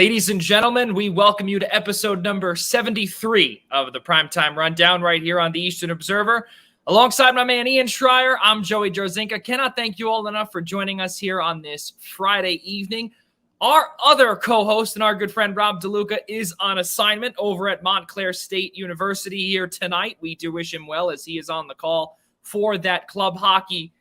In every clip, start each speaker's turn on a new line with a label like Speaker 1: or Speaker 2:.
Speaker 1: Ladies and gentlemen, we welcome you to episode number 73 of the Primetime Rundown right here on the Eastern Observer. Alongside my man Ian Schraier, I'm Joey Jarzynka. Cannot thank you all enough for joining us here on this Friday evening. Our other co-host and our good friend Rob DeLuca is on assignment over at Montclair State University here tonight. We do wish him well as he is on the call for that club hockey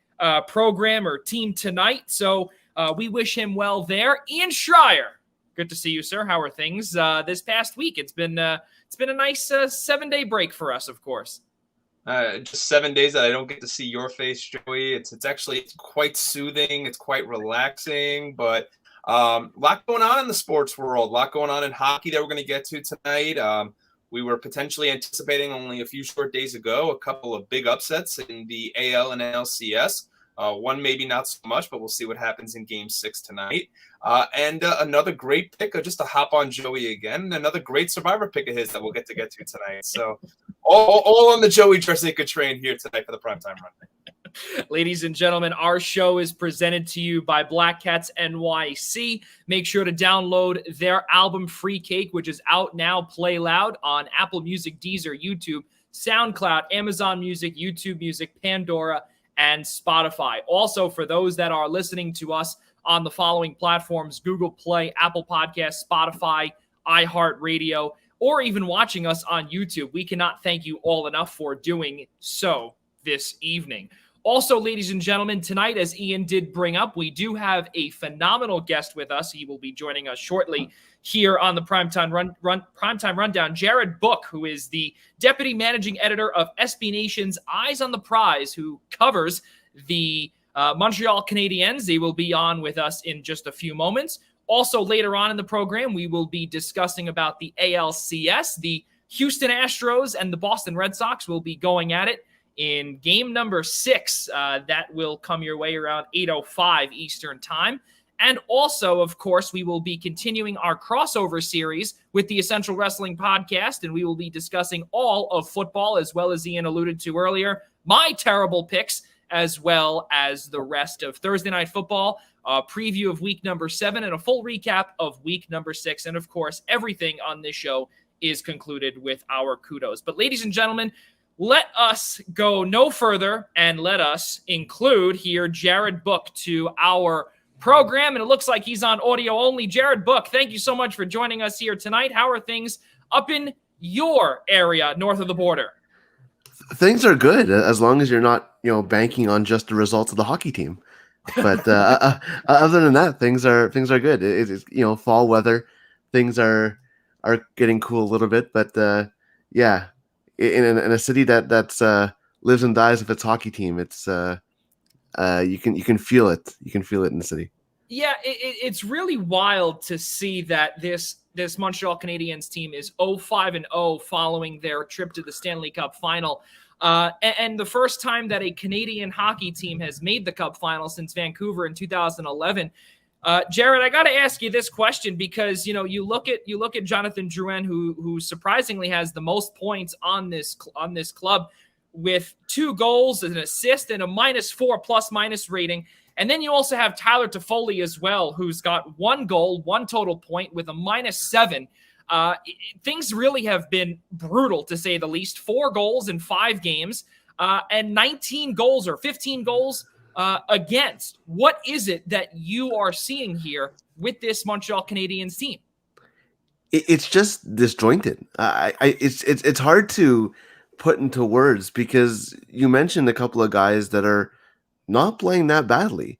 Speaker 1: program or team tonight. So we wish him well there. Ian Schraier. Good to see you, sir. How are things this past week? It's been a nice 7-day break for us, of course.
Speaker 2: Just 7 days that I don't get to see your face, Joey. It's quite soothing. It's quite relaxing, but a lot going on in the sports world. A lot going on in hockey that we're going to get to tonight. We were potentially anticipating only a few short days ago a couple of big upsets in the AL and LCS. One maybe not so much, but we'll see what happens in Game 6 tonight. And another great pick, just to hop on Joey again, another great Survivor pick of his that we'll get to tonight. So all on the Joey Jarzynka train here tonight for the Primetime Run.
Speaker 1: Ladies and gentlemen, our show is presented to you by Black Cats NYC. Make sure to download their album Free Cake, which is out now, Play Loud, on Apple Music, Deezer, YouTube, SoundCloud, Amazon Music, YouTube Music, Pandora, and Spotify. Also, for those that are listening to us on the following platforms: Google Play, Apple Podcasts, Spotify, iHeartRadio, or even watching us on YouTube, we cannot thank you all enough for doing so this evening. Also, ladies and gentlemen, tonight, as Ian did bring up, we do have a phenomenal guest with us. He will be joining us shortly here on the Primetime Rundown. Jared Book, who is the Deputy Managing Editor of SB Nation's Eyes on the Prize, who covers the Montreal Canadiens. They will be on with us in just a few moments. Also, later on in the program, we will be discussing about the ALCS. The Houston Astros and the Boston Red Sox will be going at it in game number 6. That will come your way around 8:05 Eastern Time. And also, of course, we will be continuing our crossover series with the Essential Wrestling Podcast, and we will be discussing all of football, as well as Ian alluded to earlier, my terrible picks, as well as the rest of Thursday Night Football, a preview of week number 7, and a full recap of week number 6. And, of course, everything on this show is concluded with our kudos. But, ladies and gentlemen, let us go no further, and let us include here Jared Book to our program, and it looks like he's on audio only. Jared Book, thank you so much for joining us here tonight. How are things up in your area north of the border?
Speaker 3: Things are good, as long as you're not, banking on just the results of the hockey team. But other than that, things are good. It's fall weather, things are getting cool a little bit. But yeah, in a city that's lives and dies with its hockey team, it's you can feel it. You can feel it in the city.
Speaker 1: Yeah, it's really wild to see that this Montreal Canadiens team is 0-5-0 following their trip to the Stanley Cup Final. And the first time that a Canadian hockey team has made the Cup Final since Vancouver in 2011. Jared, I got to ask you this question because you look at Jonathan Drouin, who surprisingly has the most points on this club, with 2 goals, an assist, and a -4 plus-minus rating. And then you also have Tyler Toffoli as well, who's got 1 goal, 1 total point with a -7. Things really have been brutal, to say the least. 4 goals in 5 games and 19 goals or 15 goals against. What is it that you are seeing here with this Montreal Canadiens team?
Speaker 3: It's just disjointed. It's hard to put into words because you mentioned a couple of guys that are not playing that badly.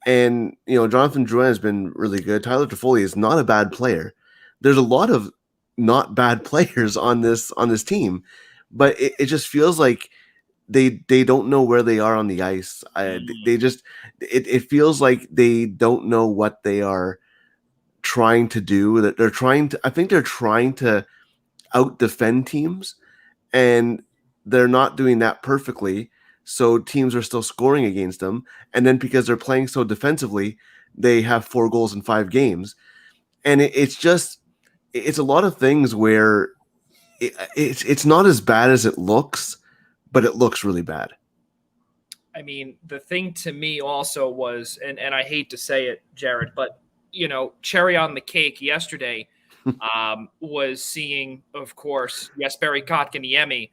Speaker 3: And, Jonathan Drouin has been really good. Tyler Toffoli is not a bad player. There's a lot of not bad players on this team, but it just feels like they don't know where they are on the ice. It feels like they don't know what they are trying to do. That I think they're trying to out defend teams, and they're not doing that perfectly. So teams are still scoring against them. And then because they're playing so defensively, they have 4 goals in 5 games. And it's a lot of things where it's not as bad as it looks, but it looks really bad.
Speaker 1: I mean, the thing to me also was, and I hate to say it, Jared, but cherry on the cake yesterday was seeing, of course, Jesperi Kotkaniemi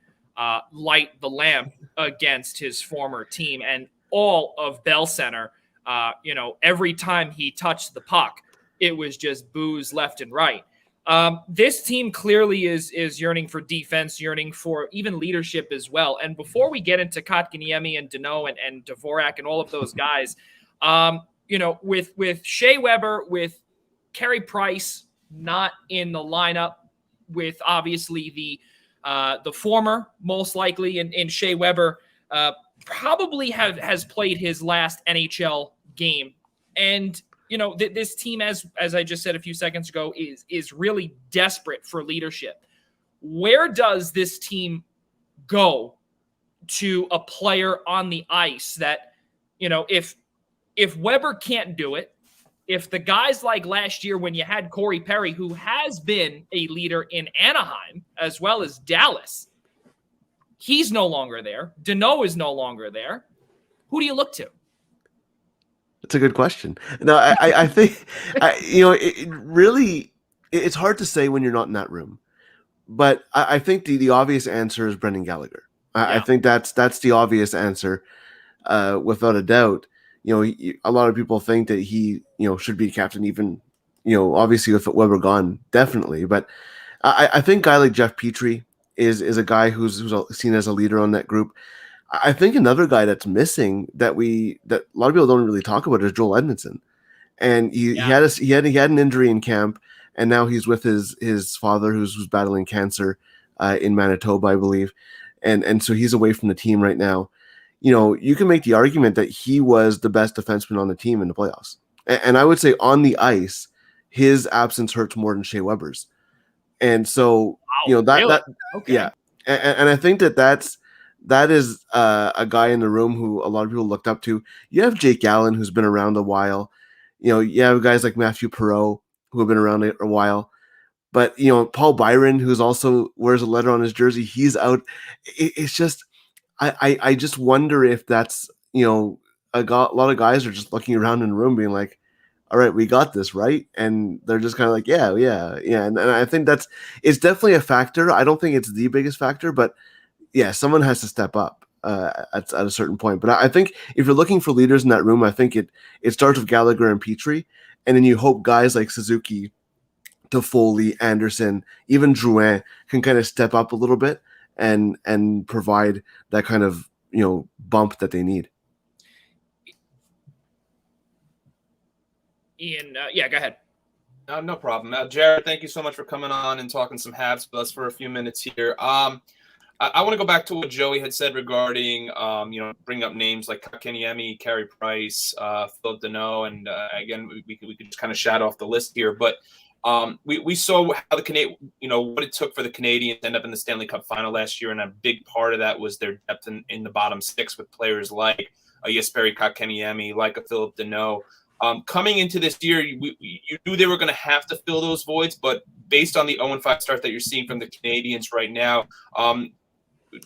Speaker 1: light the lamp against his former team, and all of Bell Center, every time he touched the puck, it was just boos left and right. This team clearly is yearning for defense, yearning for even leadership as well. And before we get into Kotkaniemi and Danault and Dvorak and all of those guys, with Shea Weber, with Carey Price not in the lineup, with obviously the former, most likely in Shea Weber, probably has played his last NHL game. And this team, as I just said a few seconds ago, is really desperate for leadership. Where does this team go to a player on the ice that, if Weber can't do it, if the guys like last year when you had Corey Perry, who has been a leader in Anaheim as well as Dallas, he's no longer there. Danault is no longer there. Who do you look to?
Speaker 3: That's a good question. No, I think, it's hard to say when you're not in that room. But I think the obvious answer is Brendan Gallagher. I think that's the obvious answer, without a doubt. A lot of people think that he, should be captain, even, obviously with Weber gone, definitely. But I think a guy like Jeff Petrie is a guy who's seen as a leader on that group. I think another guy that's missing that a lot of people don't really talk about is Joel Edmondson, and he had an injury in camp, and now he's with his father who's battling cancer in Manitoba, I believe, and so he's away from the team right now. You can make the argument that he was the best defenseman on the team in the playoffs, and I would say on the ice, his absence hurts more than Shea Weber's, and so
Speaker 1: really? Okay.
Speaker 3: Yeah, and I think that is a guy in the room who a lot of people looked up to. You have Jake Allen, who's been around a while. You have guys like Matthew Perreault, who have been around a while. But, Paul Byron, who's also wears a letter on his jersey, he's out. It's just, I just wonder if that's, a lot of guys are just looking around in the room being like, all right, we got this, right? And they're just kind of like, yeah. And I think it's definitely a factor. I don't think it's the biggest factor, but yeah, someone has to step up at a certain point. But I think if you're looking for leaders in that room, I think it starts with Gallagher and Petrie, and then you hope guys like Suzuki, Toffoli, Anderson, even Drouin can kind of step up a little bit and provide that kind of bump that they need.
Speaker 1: Ian, go ahead.
Speaker 2: No problem. Jared, thank you so much for coming on and talking some Habs with us for a few minutes here. I want to go back to what Joey had said regarding, bring up names like Kotkaniemi, Carey Price, Philip Danault, and again, we could just kind of shout off the list here. But we saw how the what it took for the Canadiens to end up in the Stanley Cup final last year, and a big part of that was their depth in the bottom six with players like Jesperi Kotkaniemi, like a Philip Danault. Coming into this year, you knew they were going to have to fill those voids, but based on the 0-5 start that you're seeing from the Canadiens right now,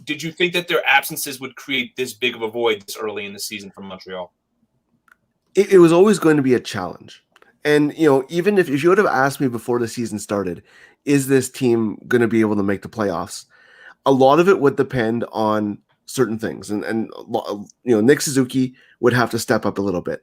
Speaker 2: did you think that their absences would create this big of a void this early in the season from Montreal?
Speaker 3: It was always going to be a challenge. And, even if you would have asked me before the season started, is this team going to be able to make the playoffs? A lot of it would depend on certain things. And Nick Suzuki would have to step up a little bit.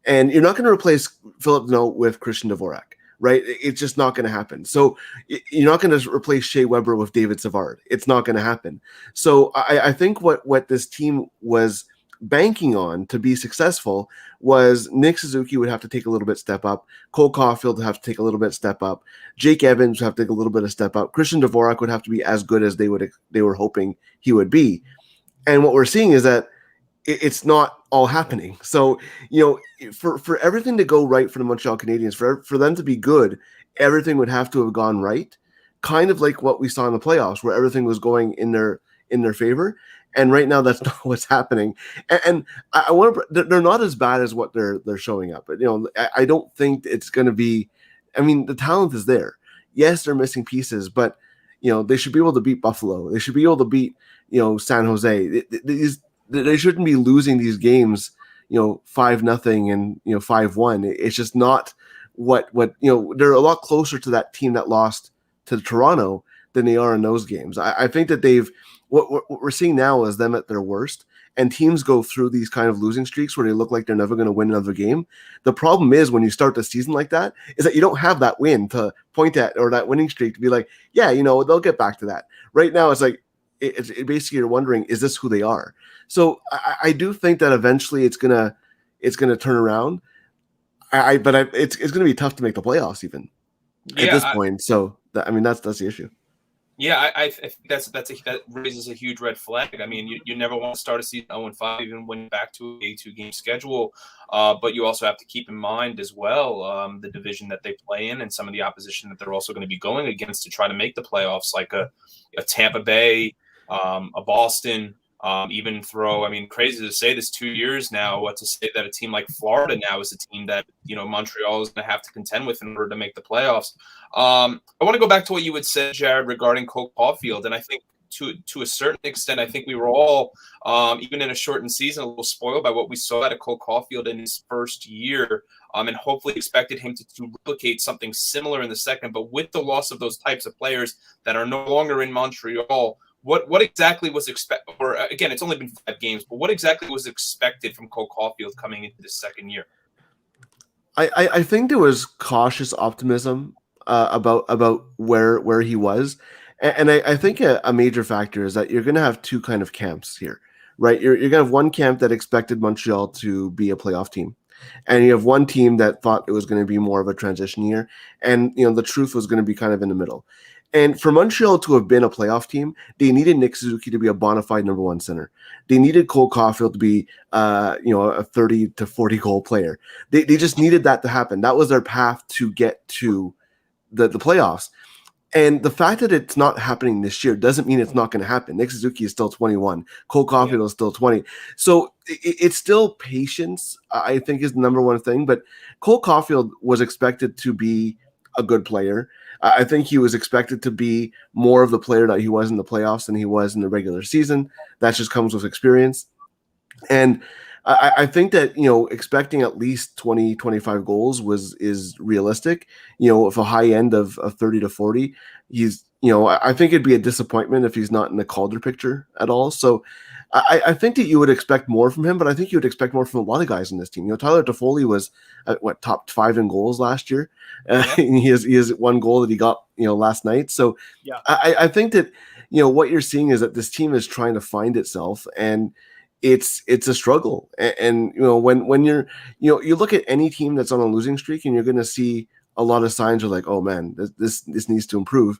Speaker 3: And you're not going to replace Philip Danault with Christian Dvorak, right? It's just not going to happen. So you're not going to replace Shea Weber with David Savard. It's not going to happen. So I think what this team was banking on to be successful was Nick Suzuki would have to take a little bit step up. Cole Caulfield would have to take a little bit step up. Jake Evans would have to take a little bit of step up. Christian Dvorak would have to be as good as they were hoping he would be. And what we're seeing is that it's not all happening. So, for everything to go right for the Montreal Canadiens, for them to be good, everything would have to have gone right. Kind of like what we saw in the playoffs, where everything was going in their favor. And right now, that's not what's happening. And I want to. They're not as bad as what they're showing up. But I don't think it's going to be. I mean, the talent is there. Yes, they're missing pieces, but they should be able to beat Buffalo. They should be able to beat San Jose. They shouldn't be losing these games 5-0 and 5-1. It's just not they're a lot closer to that team that lost to Toronto than they are in those games. I think that what we're seeing now is them at their worst, and teams go through these kind of losing streaks where they look like they're never going to win another game. The problem is when you start the season like that is that you don't have that win to point at or that winning streak to be like, yeah, they'll get back to that. Right now, it's like, it basically you're wondering, is this who they are? So I do think that eventually it's gonna turn around. But it's going to be tough to make the playoffs even at this point. So that's the issue.
Speaker 2: Yeah, I think that raises a huge red flag. I mean, you never want to start a season 0-5, even when back to a 2-game schedule. But you also have to keep in mind as well the division that they play in and some of the opposition that they're also going to be going against to try to make the playoffs, like a Tampa Bay, a Boston. Even crazy to say this 2 years now, to say that a team like Florida now is a team that, Montreal is going to have to contend with in order to make the playoffs. I want to go back to what you had said, Jared, regarding Cole Caulfield. And I think to a certain extent, I think we were all, even in a shortened season, a little spoiled by what we saw out of Cole Caulfield in his first year, and hopefully expected him to replicate something similar in the second. But with the loss of those types of players that are no longer in Montreal, what exactly was expected? Or again, it's only been 5 games, but what exactly was expected from Cole Caulfield coming into this second year?
Speaker 3: I think there was cautious optimism about where he was, and I think a major factor is that you're going to have two kind of camps here, right? You're going to have one camp that expected Montreal to be a playoff team, and you have one team that thought it was going to be more of a transition year, and the truth was going to be kind of in the middle. And for Montreal to have been a playoff team, they needed Nick Suzuki to be a bona fide number one center. They needed Cole Caulfield to be, a 30 to 40 goal player. They just needed that to happen. That was their path to get to the playoffs. And the fact that it's not happening this year doesn't mean it's not going to happen. Nick Suzuki is still 21. Cole Caulfield is still 20. So it's still patience, I think, is the number one thing. But Cole Caulfield was expected to be a good player. I think he was expected to be more of the player that he was in the playoffs than he was in the regular season. That just comes with experience. And I think that, expecting at least 20, 25 goals is realistic. With a high end of 30 to 40, I think it'd be a disappointment if he's not in the Calder picture at all. So I think that you would expect more from him, but I think you would expect more from a lot of guys in this team. Tyler Toffoli was top 5 in goals last year. He has one goal that he got, last night. So yeah. I think that, what you're seeing is that this team is trying to find itself, and it's a struggle. And when you're, you look at any team that's on a losing streak, and you're going to see a lot of signs of like, oh man, this needs to improve.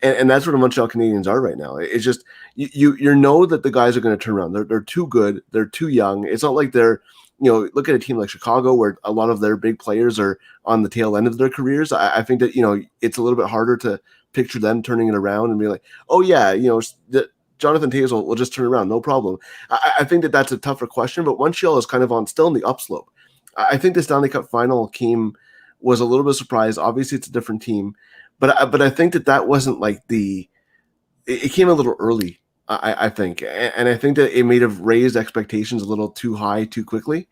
Speaker 3: And that's where the Montreal Canadiens are right now. It's just you know that the guys are going to turn around. They're too good. They're too young. It's not like they're, look at a team like Chicago where a lot of their big players are on the tail end of their careers. I think that it's a little bit harder to picture them turning it around and be like, oh yeah, Jonathan Toews will just turn around, no problem. I think that that's a tougher question, but Montreal is kind of still on the upslope. I think the Stanley Cup final was a little bit surprised. Obviously, it's a different team. But I think that wasn't like it came a little early, I think. And I think that it may have raised expectations a little too high too quickly,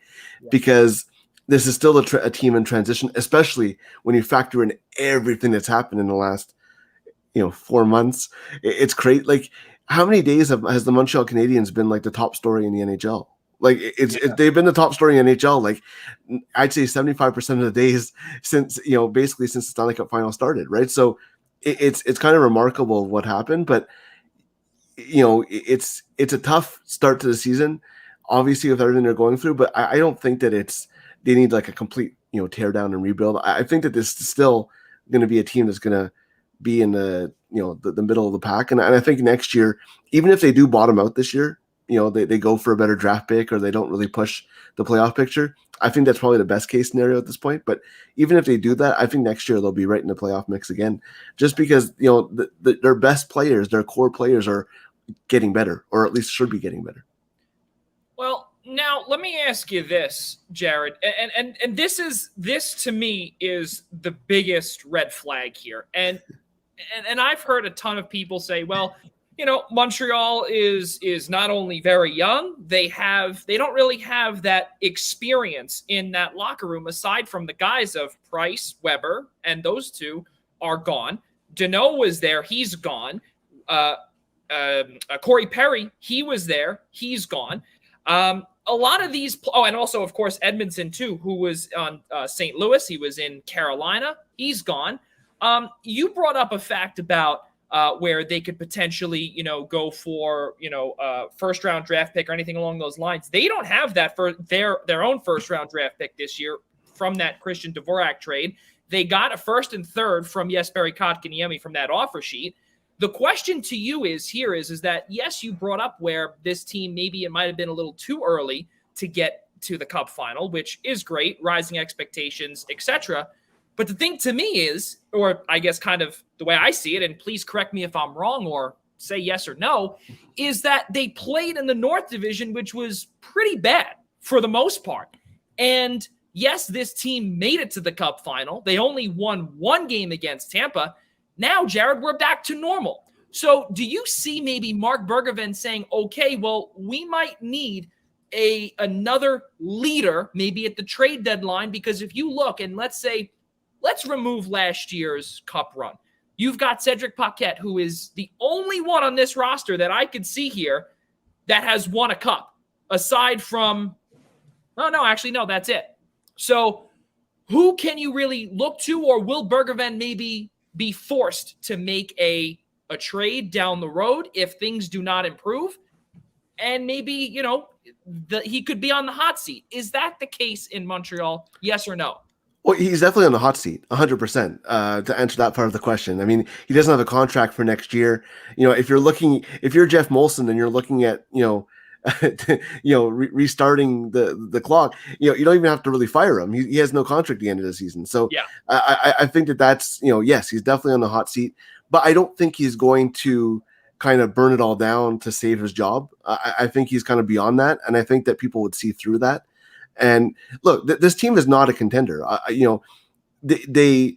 Speaker 3: because this is still a team in transition, especially when you factor in everything that's happened in the last, 4 months. It's great. Like, how many days has the Montreal Canadiens been like the top story in the NHL? Like they've been the top story in NHL. Like, I'd say 75% of the days since, basically since the Stanley Cup final started. Right. So it's kind of remarkable what happened, but it's a tough start to the season, obviously, with everything they're going through, but I don't think that they need like a complete, tear down and rebuild. I think that this is still going to be a team that's going to be in the middle of the pack. And I think next year, even if they do bottom out this year, they go for a better draft pick, or they don't really push the playoff picture, I think that's probably the best case scenario at this point. But even if they do that, I think next year they'll be right in the playoff mix again, just because, their best players, their core players are getting better, or at least should be getting better.
Speaker 1: Well, now let me ask you this, Jared, and this to me is the biggest red flag here. And I've heard a ton of people say, well, Montreal is not only very young, they don't really have that experience in that locker room aside from the guys of Price, Weber, and those two are gone. Deneau was there, he's gone. Corey Perry, he was there, he's gone. A lot of these, and also, of course, Edmondson, too, who was on St. Louis. He was in Carolina. He's gone. You brought up a fact about where they could potentially, go for, first-round draft pick or anything along those lines. They don't have that for their own first-round draft pick this year from that Christian Dvorak trade. They got a first and third from Jesperi Kotkaniemi from that offer sheet. The question to you is that, yes, you brought up where this team, maybe it might have been a little too early to get to the Cup final, which is great, rising expectations, etc. But the thing to me is, or I guess kind of the way I see it, and please correct me if I'm wrong or say yes or no, is that they played in the North Division, which was pretty bad for the most part. And yes, this team made it to the Cup final. They only won one game against Tampa. Now, Jared, we're back to normal. So do you see maybe Mark Bergevin saying, okay, well, we might need another leader maybe at the trade deadline? Because if you look and let's remove last year's Cup run. You've got Cedric Paquette, who is the only one on this roster that I could see here that has won a Cup, aside from, that's it. So who can you really look to, or will Bergevin maybe be forced to make a trade down the road if things do not improve? And maybe, he could be on the hot seat. Is that the case in Montreal? Yes or no?
Speaker 3: Well, he's definitely on the hot seat, 100%, to answer that part of the question. I mean, he doesn't have a contract for next year. If you're Jeff Molson and you're looking at, restarting the clock, you don't even have to really fire him. He has no contract at the end of the season. So yeah, I think that's, yes, he's definitely on the hot seat, but I don't think he's going to kind of burn it all down to save his job. I think he's kind of beyond that. And I think that people would see through that. And look, this team is not a contender. They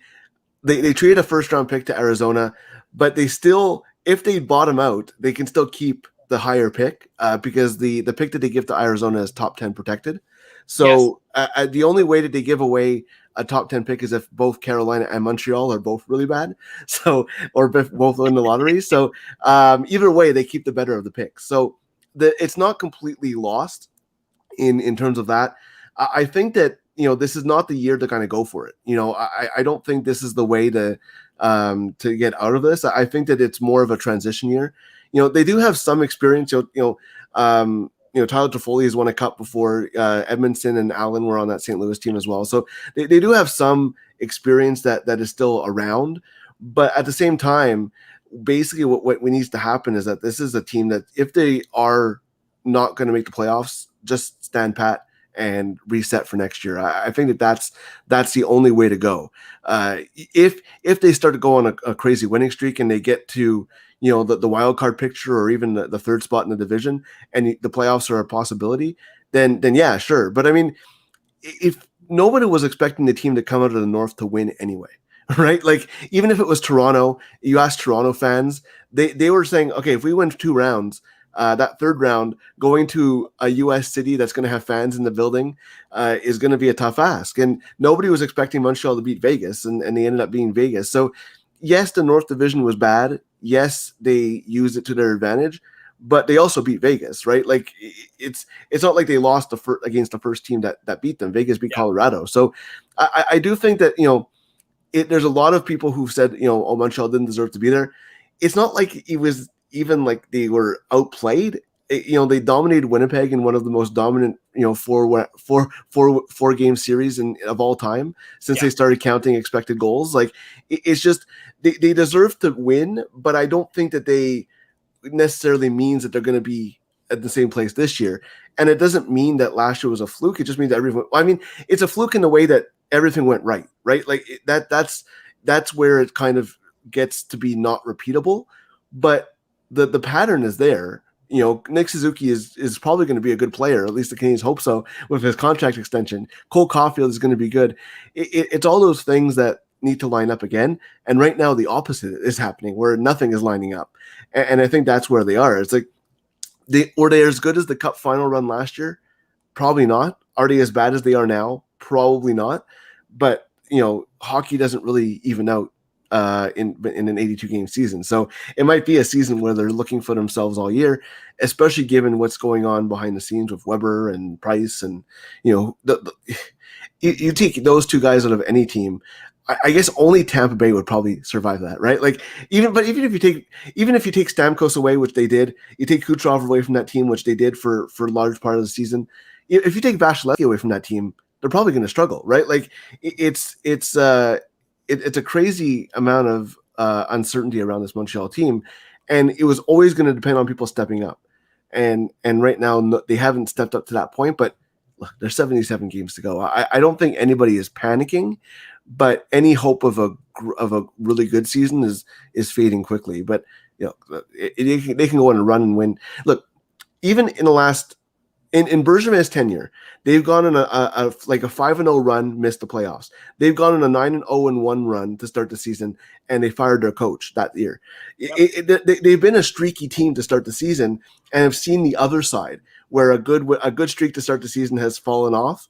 Speaker 3: traded a first round pick to Arizona, but they still, if they bottom out, they can still keep the higher pick because the pick that they give to Arizona is top 10 protected. So yes. The only way that they give away a top 10 pick is if both Carolina and Montreal are both really bad. So, or both win the lottery. So either way, they keep the better of the pick. So it's not completely lost in terms of that. I think that, this is not the year to kind of go for it. I don't think this is the way to get out of this. I think that it's more of a transition year. They do have some experience. Tyler Toffoli has won a Cup before. Edmondson and Allen were on that St. Louis team as well. So they do have some experience that is still around. But at the same time, basically what needs to happen is that this is a team that if they are not going to make the playoffs, just stand pat and reset for next year. I think that's the only way to go. If they start to go on a crazy winning streak and they get to the wild card picture or even the third spot in the division and the playoffs are a possibility, then yeah, sure. But I mean, if nobody was expecting the team to come out of the North to win anyway, right? Like even if it was Toronto, you ask Toronto fans, they were saying, okay, if we win 2 rounds, that third round going to a U.S. city that's going to have fans in the building is going to be a tough ask. And nobody was expecting Montreal to beat Vegas, and they ended up being Vegas. So yes, the North Division was bad. Yes, they used it to their advantage, but they also beat Vegas, right? Like it's not like they lost against the first team that beat them. Vegas beat Colorado. So I do think that, there's a lot of people who've said, Montreal didn't deserve to be there. It's not like it was even like they were outplayed. They dominated Winnipeg in one of the most dominant, 4 game series of all time since they started counting expected goals. Like it's just they deserve to win, but I don't think that they necessarily means that they're going to be at the same place this year. And it doesn't mean that last year was a fluke. It just means that it's a fluke in the way that everything went right? Like that's where it kind of gets to be not repeatable, but the pattern is there. Nick Suzuki is probably going to be a good player. At least the Canadiens hope so with his contract extension. Cole Caulfield is going to be good. It's all those things that, need to line up again. And right now the opposite is happening, where nothing is lining up. And I think that's where they are. It's like, were they as good as the Cup final run last year? Probably not. Are they as bad as they are now? Probably not. But, hockey doesn't really even out in an 82 game season. So it might be a season where they're looking for themselves all year, especially given what's going on behind the scenes with Weber and Price. And, you take those two guys out of any team. I guess only Tampa Bay would probably survive that, right? Like even if you take Stamkos away, which they did, you take Kucherov away from that team, which they did for a large part of the season. If you take Vasilevsky away from that team, they're probably going to struggle, right? Like it's a crazy amount of uncertainty around this Montreal team, and it was always going to depend on people stepping up. And right now they haven't stepped up to that point, but look, there's 77 games to go. I don't think anybody is panicking, but any hope of a really good season is fading quickly. But they can go on a run and win. Look, even in the last in Bergevin's tenure, they've gone on a 5-0 run, missed the playoffs. They've gone on a 9-0-1 run to start the season, and they fired their coach that year. Yep. They've been a streaky team to start the season, and have seen the other side where a good streak to start the season has fallen off.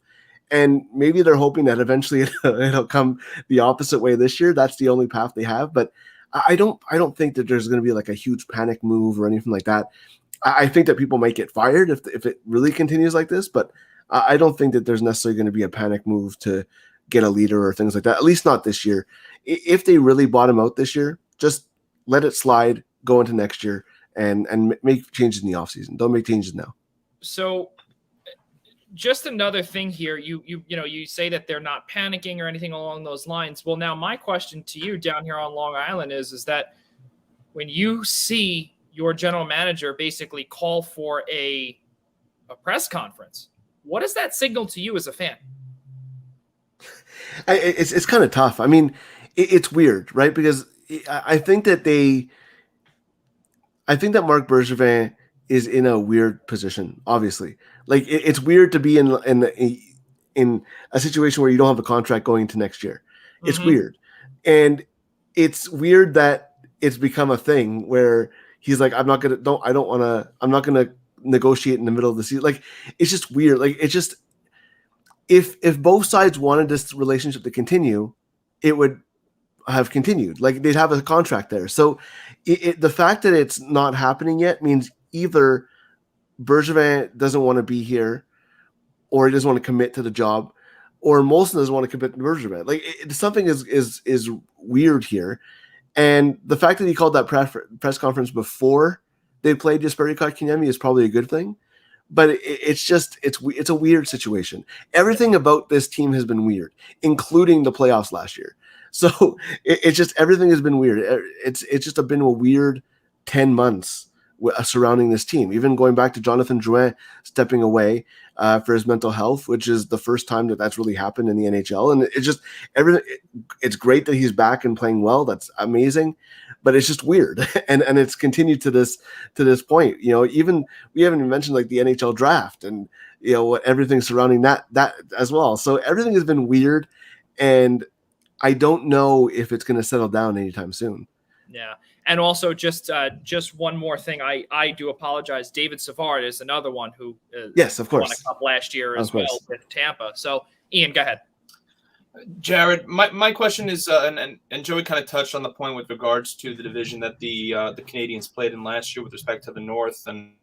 Speaker 3: And maybe they're hoping that eventually it'll come the opposite way this year. That's the only path they have. But I don't think that there's going to be like a huge panic move or anything like that. I think that people might get fired if it really continues like this. But I don't think that there's necessarily going to be a panic move to get a leader or things like that. At least not this year. If they really bottom out this year, just let it slide, go into next year, and make changes in the offseason. Don't make changes now.
Speaker 1: So just another thing here, you say that they're not panicking or anything along those lines. Well, now my question to you down here on Long Island is that when you see your general manager basically call for a press conference, what does that signal to you as a fan?
Speaker 3: It's kind of tough. I mean, it's weird, right? Because I think that Marc Bergevin is in a weird position, obviously. Like it's weird to be in a situation where you don't have a contract going into next year. It's weird. And it's weird that it's become a thing where he's like, I'm not going to negotiate in the middle of the season. Like, it's just weird. Like, it's just, if both sides wanted this relationship to continue, it would have continued. Like, they'd have a contract there. So the fact that it's not happening yet means either Bergevin doesn't want to be here, or he doesn't want to commit to the job, or Molson doesn't want to commit to Bergevin. Like, something is weird here. And the fact that he called that press conference before they played Jesperi Kotkaniemi is probably a good thing. But it's a weird situation. Everything about this team has been weird, including the playoffs last year. So it's just, everything has been weird. It's just been a weird 10 months surrounding this team, even going back to Jonathan Drouin stepping away for his mental health, which is the first time that's really happened in the NHL. And it's just everything. It's great that he's back and playing well. That's amazing, but it's just weird. And it's continued to this point. Even we haven't even mentioned like the NHL draft and everything surrounding that as well. So everything has been weird, and I don't know if it's going to settle down anytime soon.
Speaker 1: Yeah. And also just one more thing. I do apologize. David Savard is another one who
Speaker 3: yes, of course,
Speaker 1: won a cup last year as well with Tampa. So Ian, go ahead.
Speaker 2: Jared, my question is, and Joey kind of touched on the point with regards to the division that the Canadians played in last year with respect to the North, and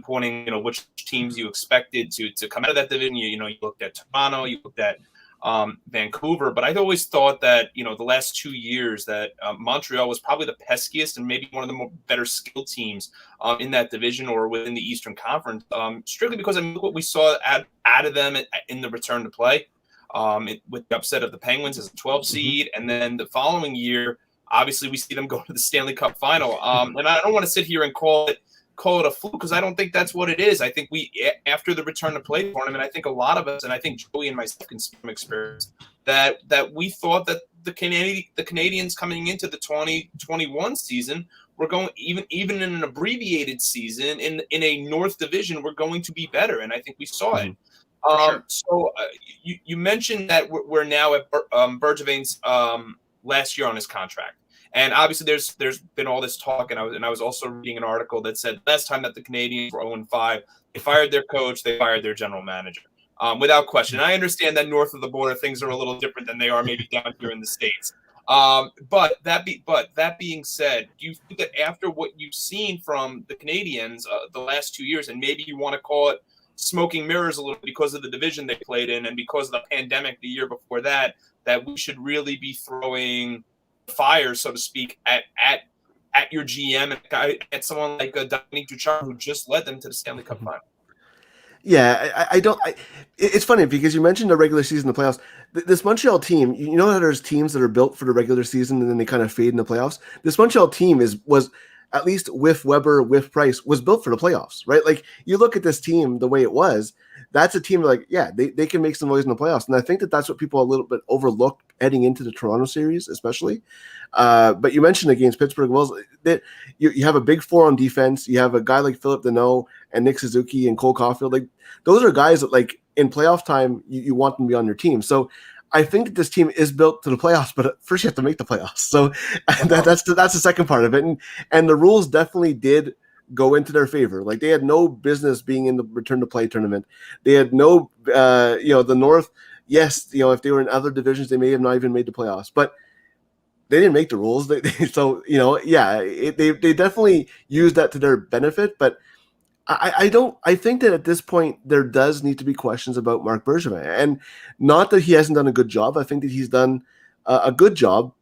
Speaker 2: pointing which teams you expected to come out of that division. You looked at Toronto, you looked at Vancouver, but I'd always thought that the last 2 years that Montreal was probably the peskiest and maybe one of the more better skilled teams in that division or within the Eastern Conference, strictly because look what we saw out of them in the return to play with the upset of the Penguins as a 12 seed, and then the following year, obviously we see them go to the Stanley Cup final. And I don't want to sit here and call it a fluke, because I don't think that's what it is. I think after the return to play tournament, I think a lot of us, and I think Joey and myself can speak from experience, that we thought that the Canadians coming into the 2021 season were going, even in an abbreviated season in a North Division, we're going to be better, and I think we saw it.
Speaker 1: Sure.
Speaker 2: So you mentioned that we're now at Bergevin's last year on his contract, and obviously there's been all this talk, and I was also reading an article that said last time that the Canadians were 0-5, they fired their coach, they fired their general manager, without question. And I understand that north of the border things are a little different than they are maybe down here in the States. But that being said, do you think that after what you've seen from the Canadians the last 2 years, and maybe you want to call it smoking mirrors a little because of the division they played in and because of the pandemic the year before that, that we should really be throwing fire, so to speak, at your GM and at someone like Dominique Ducharme, who just led them to the Stanley Cup final?
Speaker 3: Yeah, I don't. It's funny because you mentioned the regular season, the playoffs. This Montreal team, you know how there's teams that are built for the regular season and then they kind of fade in the playoffs. This Montreal team was at least with Weber, with Price, was built for the playoffs, right? Like you look at this team the way it was. That's a team like, yeah, they can make some noise in the playoffs, and I think that's what people a little bit overlooked heading into the Toronto series, especially. But you mentioned against Pittsburgh Wells that you have a big four on defense. You have a guy like Philip Deneau and Nick Suzuki and Cole Caulfield. Like those are guys that like in playoff time you want them to be on your team. So I think that this team is built to the playoffs, but first you have to make the playoffs. So that's the second part of it, and the rules definitely did go into their favor. Like they had no business being in the return to play tournament. They had no, the North. Yes, if they were in other divisions, they may have not even made the playoffs, but they didn't make the rules. They definitely used that to their benefit. But I think that at this point there does need to be questions about Marc Bergevin, and not that he hasn't done a good job. I think that he's done a good job,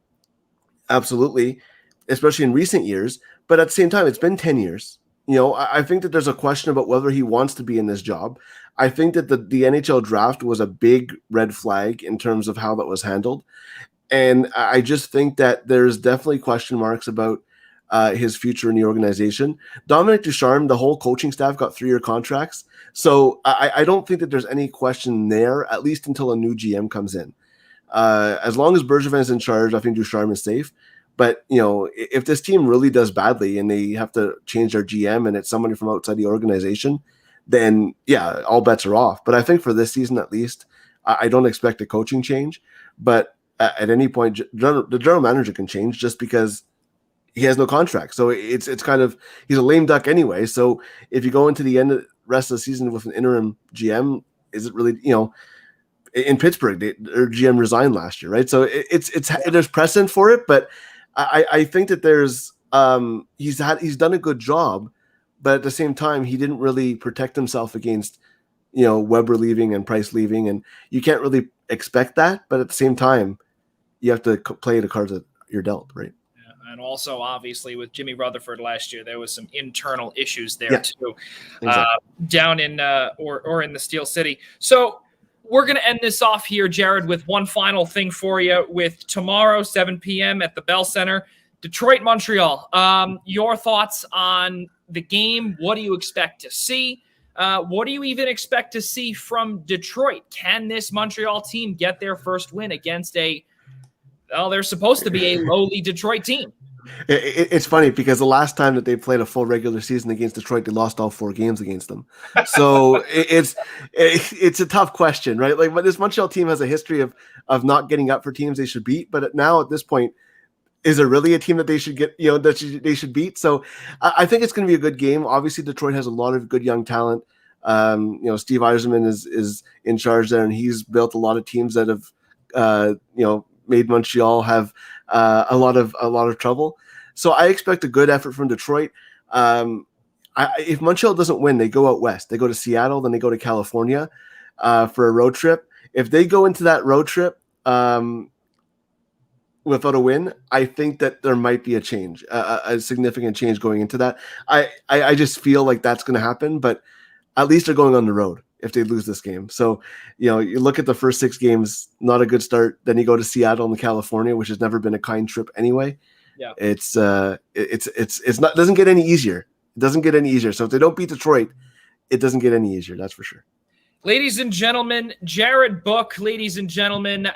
Speaker 3: absolutely, especially in recent years. But at the same time, it's been 10 years. I think that there's a question about whether he wants to be in this job. I think that the NHL draft was a big red flag in terms of how that was handled. And I just think that there's definitely question marks about his future in the organization. Dominique Ducharme, the whole coaching staff got 3-year contracts. So I don't think that there's any question there, at least until a new GM comes in. As long as Bergevin is in charge, I think Ducharme is safe. But, if this team really does badly and they have to change their GM and it's somebody from outside the organization, then, yeah, all bets are off. But I think for this season, at least, I don't expect a coaching change. But at any point, the general manager can change just because he has no contract. So it's kind of, he's a lame duck anyway. So if you go into the rest of the season with an interim GM, is it really, in Pittsburgh, their GM resigned last year, right? So there's precedent for it, but I think that there's he's done a good job, but at the same time he didn't really protect himself against Weber leaving and Price leaving, and you can't really expect that. But at the same time, you have to play the cards that you're dealt, right?
Speaker 1: Yeah, and also obviously with Jimmy Rutherford last year, there was some internal issues there too,
Speaker 3: exactly.
Speaker 1: Down in or in the Steel City. So we're going to end this off here, Jared, with one final thing for you. With tomorrow, 7 p.m. at the Bell Center, Detroit, Montreal. Your thoughts on the game? What do you expect to see? What do you even expect to see from Detroit? Can this Montreal team get their first win against they're supposed to be a lowly Detroit team?
Speaker 3: It's funny because the last time that they played a full regular season against Detroit, they lost all 4 games against them. So it's a tough question, right? Like, but this Montreal team has a history of not getting up for teams they should beat. But now at this point, is there really a team that they should get, they should beat? So I think it's going to be a good game. Obviously, Detroit has a lot of good young talent. Steve Yzerman is in charge there, and he's built a lot of teams that have, made Montreal have a lot of trouble. So I expect a good effort from Detroit. If Montreal doesn't win, they go out west. They go to Seattle, then they go to California for a road trip. If they go into that road trip without a win, I think that there might be a change, a significant change going into that. I just feel like that's going to happen, but at least they're going on the road if they lose this game. So, you look at the first 6 games, not a good start. Then you go to Seattle and California, which has never been a kind trip anyway. Yeah, it's not, doesn't get any easier. It doesn't get any easier. So if they don't beat Detroit, it doesn't get any easier. That's for sure.
Speaker 1: Ladies and gentlemen, Jared Book, ladies and gentlemen,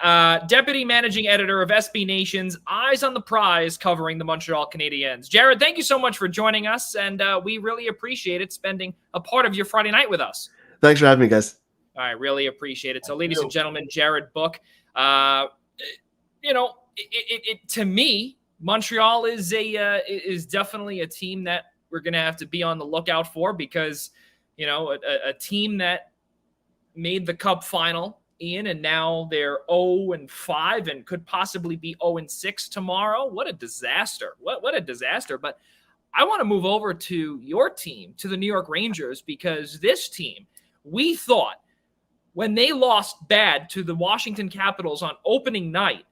Speaker 1: Deputy Managing Editor of SB Nation's Eyes on the Prize, covering the Montreal Canadiens. Jared, thank you so much for joining us, and we really appreciate it, spending a part of your Friday night with us.
Speaker 3: Thanks for having me, guys.
Speaker 1: I really appreciate it. So,
Speaker 2: Thank
Speaker 1: ladies
Speaker 2: you.
Speaker 1: and gentlemen, Jared Book, to me, Montreal is definitely a team that we're going to have to be on the lookout for because, a team that made the Cup final, Ian, and now they're 0-5 and could possibly be 0-6 tomorrow. What a disaster. What a disaster. But I want to move over to your team, to the New York Rangers, because this team, we thought when they lost bad to the Washington Capitals on opening night,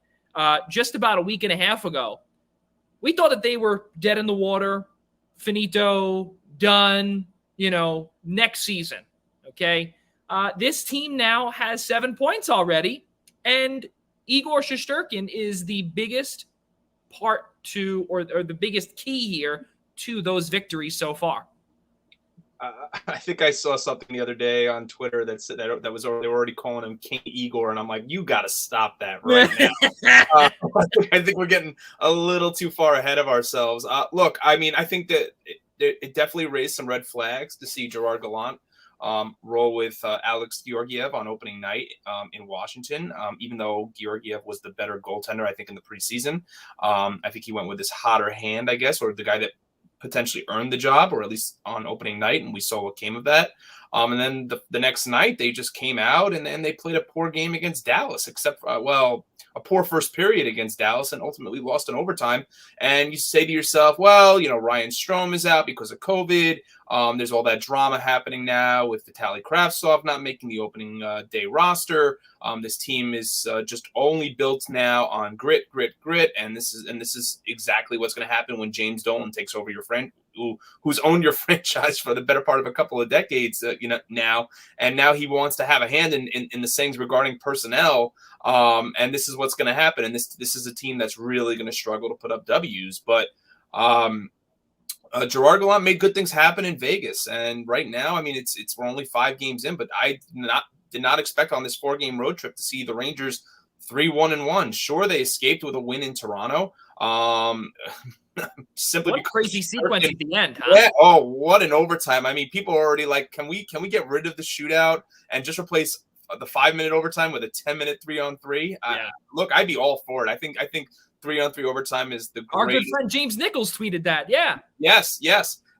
Speaker 1: just about a week and a half ago, we thought that they were dead in the water, finito, done, next season. Okay. This team now has 7 points already, and Igor Shesterkin is the biggest part to, or the biggest key here to those victories so far.
Speaker 2: I think I saw something the other day on Twitter that said that was they were already calling him King Igor, and I'm like, you got to stop that right now. I think we're getting a little too far ahead of ourselves. Look, I mean, I think that it definitely raised some red flags to see Gerard Gallant roll with Alex Georgiev on opening night in Washington. Even though Georgiev was the better goaltender, I think in the preseason, I think he went with his hotter hand, I guess, or the guy that potentially earned the job, or at least on opening night, and we saw what came of that. And then the next night, they just came out and they played a poor game against Dallas, except a poor first period against Dallas, and ultimately lost in overtime. And you say to yourself, well, Ryan Strome is out because of COVID. There's all that drama happening now with Vitaly Kravtsov not making the opening day roster. This team is just only built now on grit, and this is exactly what's going to happen when James Dolan takes over your friend, who's owned your franchise for the better part of a couple of decades, now, and now he wants to have a hand in the things regarding personnel. And this is what's going to happen. And this is a team that's really going to struggle to put up W's. But Gerard Gallant made good things happen in Vegas, and right now, I mean, we're only 5 games in, but I did not expect on this 4-game road trip to see the Rangers 3-1-1. Sure, they escaped with a win in Toronto. Simply
Speaker 1: what
Speaker 2: because
Speaker 1: crazy sequence at the end, huh?
Speaker 2: Yeah. Oh, what an overtime! I mean, people are already like, can we get rid of the shootout and just replace the 5-minute overtime with a 10-minute 3-on-3?
Speaker 1: Yeah.
Speaker 2: Look, I'd be all for it. I think 3-on-3 overtime is the great.
Speaker 1: Our good friend James Nichols tweeted that. Yeah.
Speaker 2: Yes.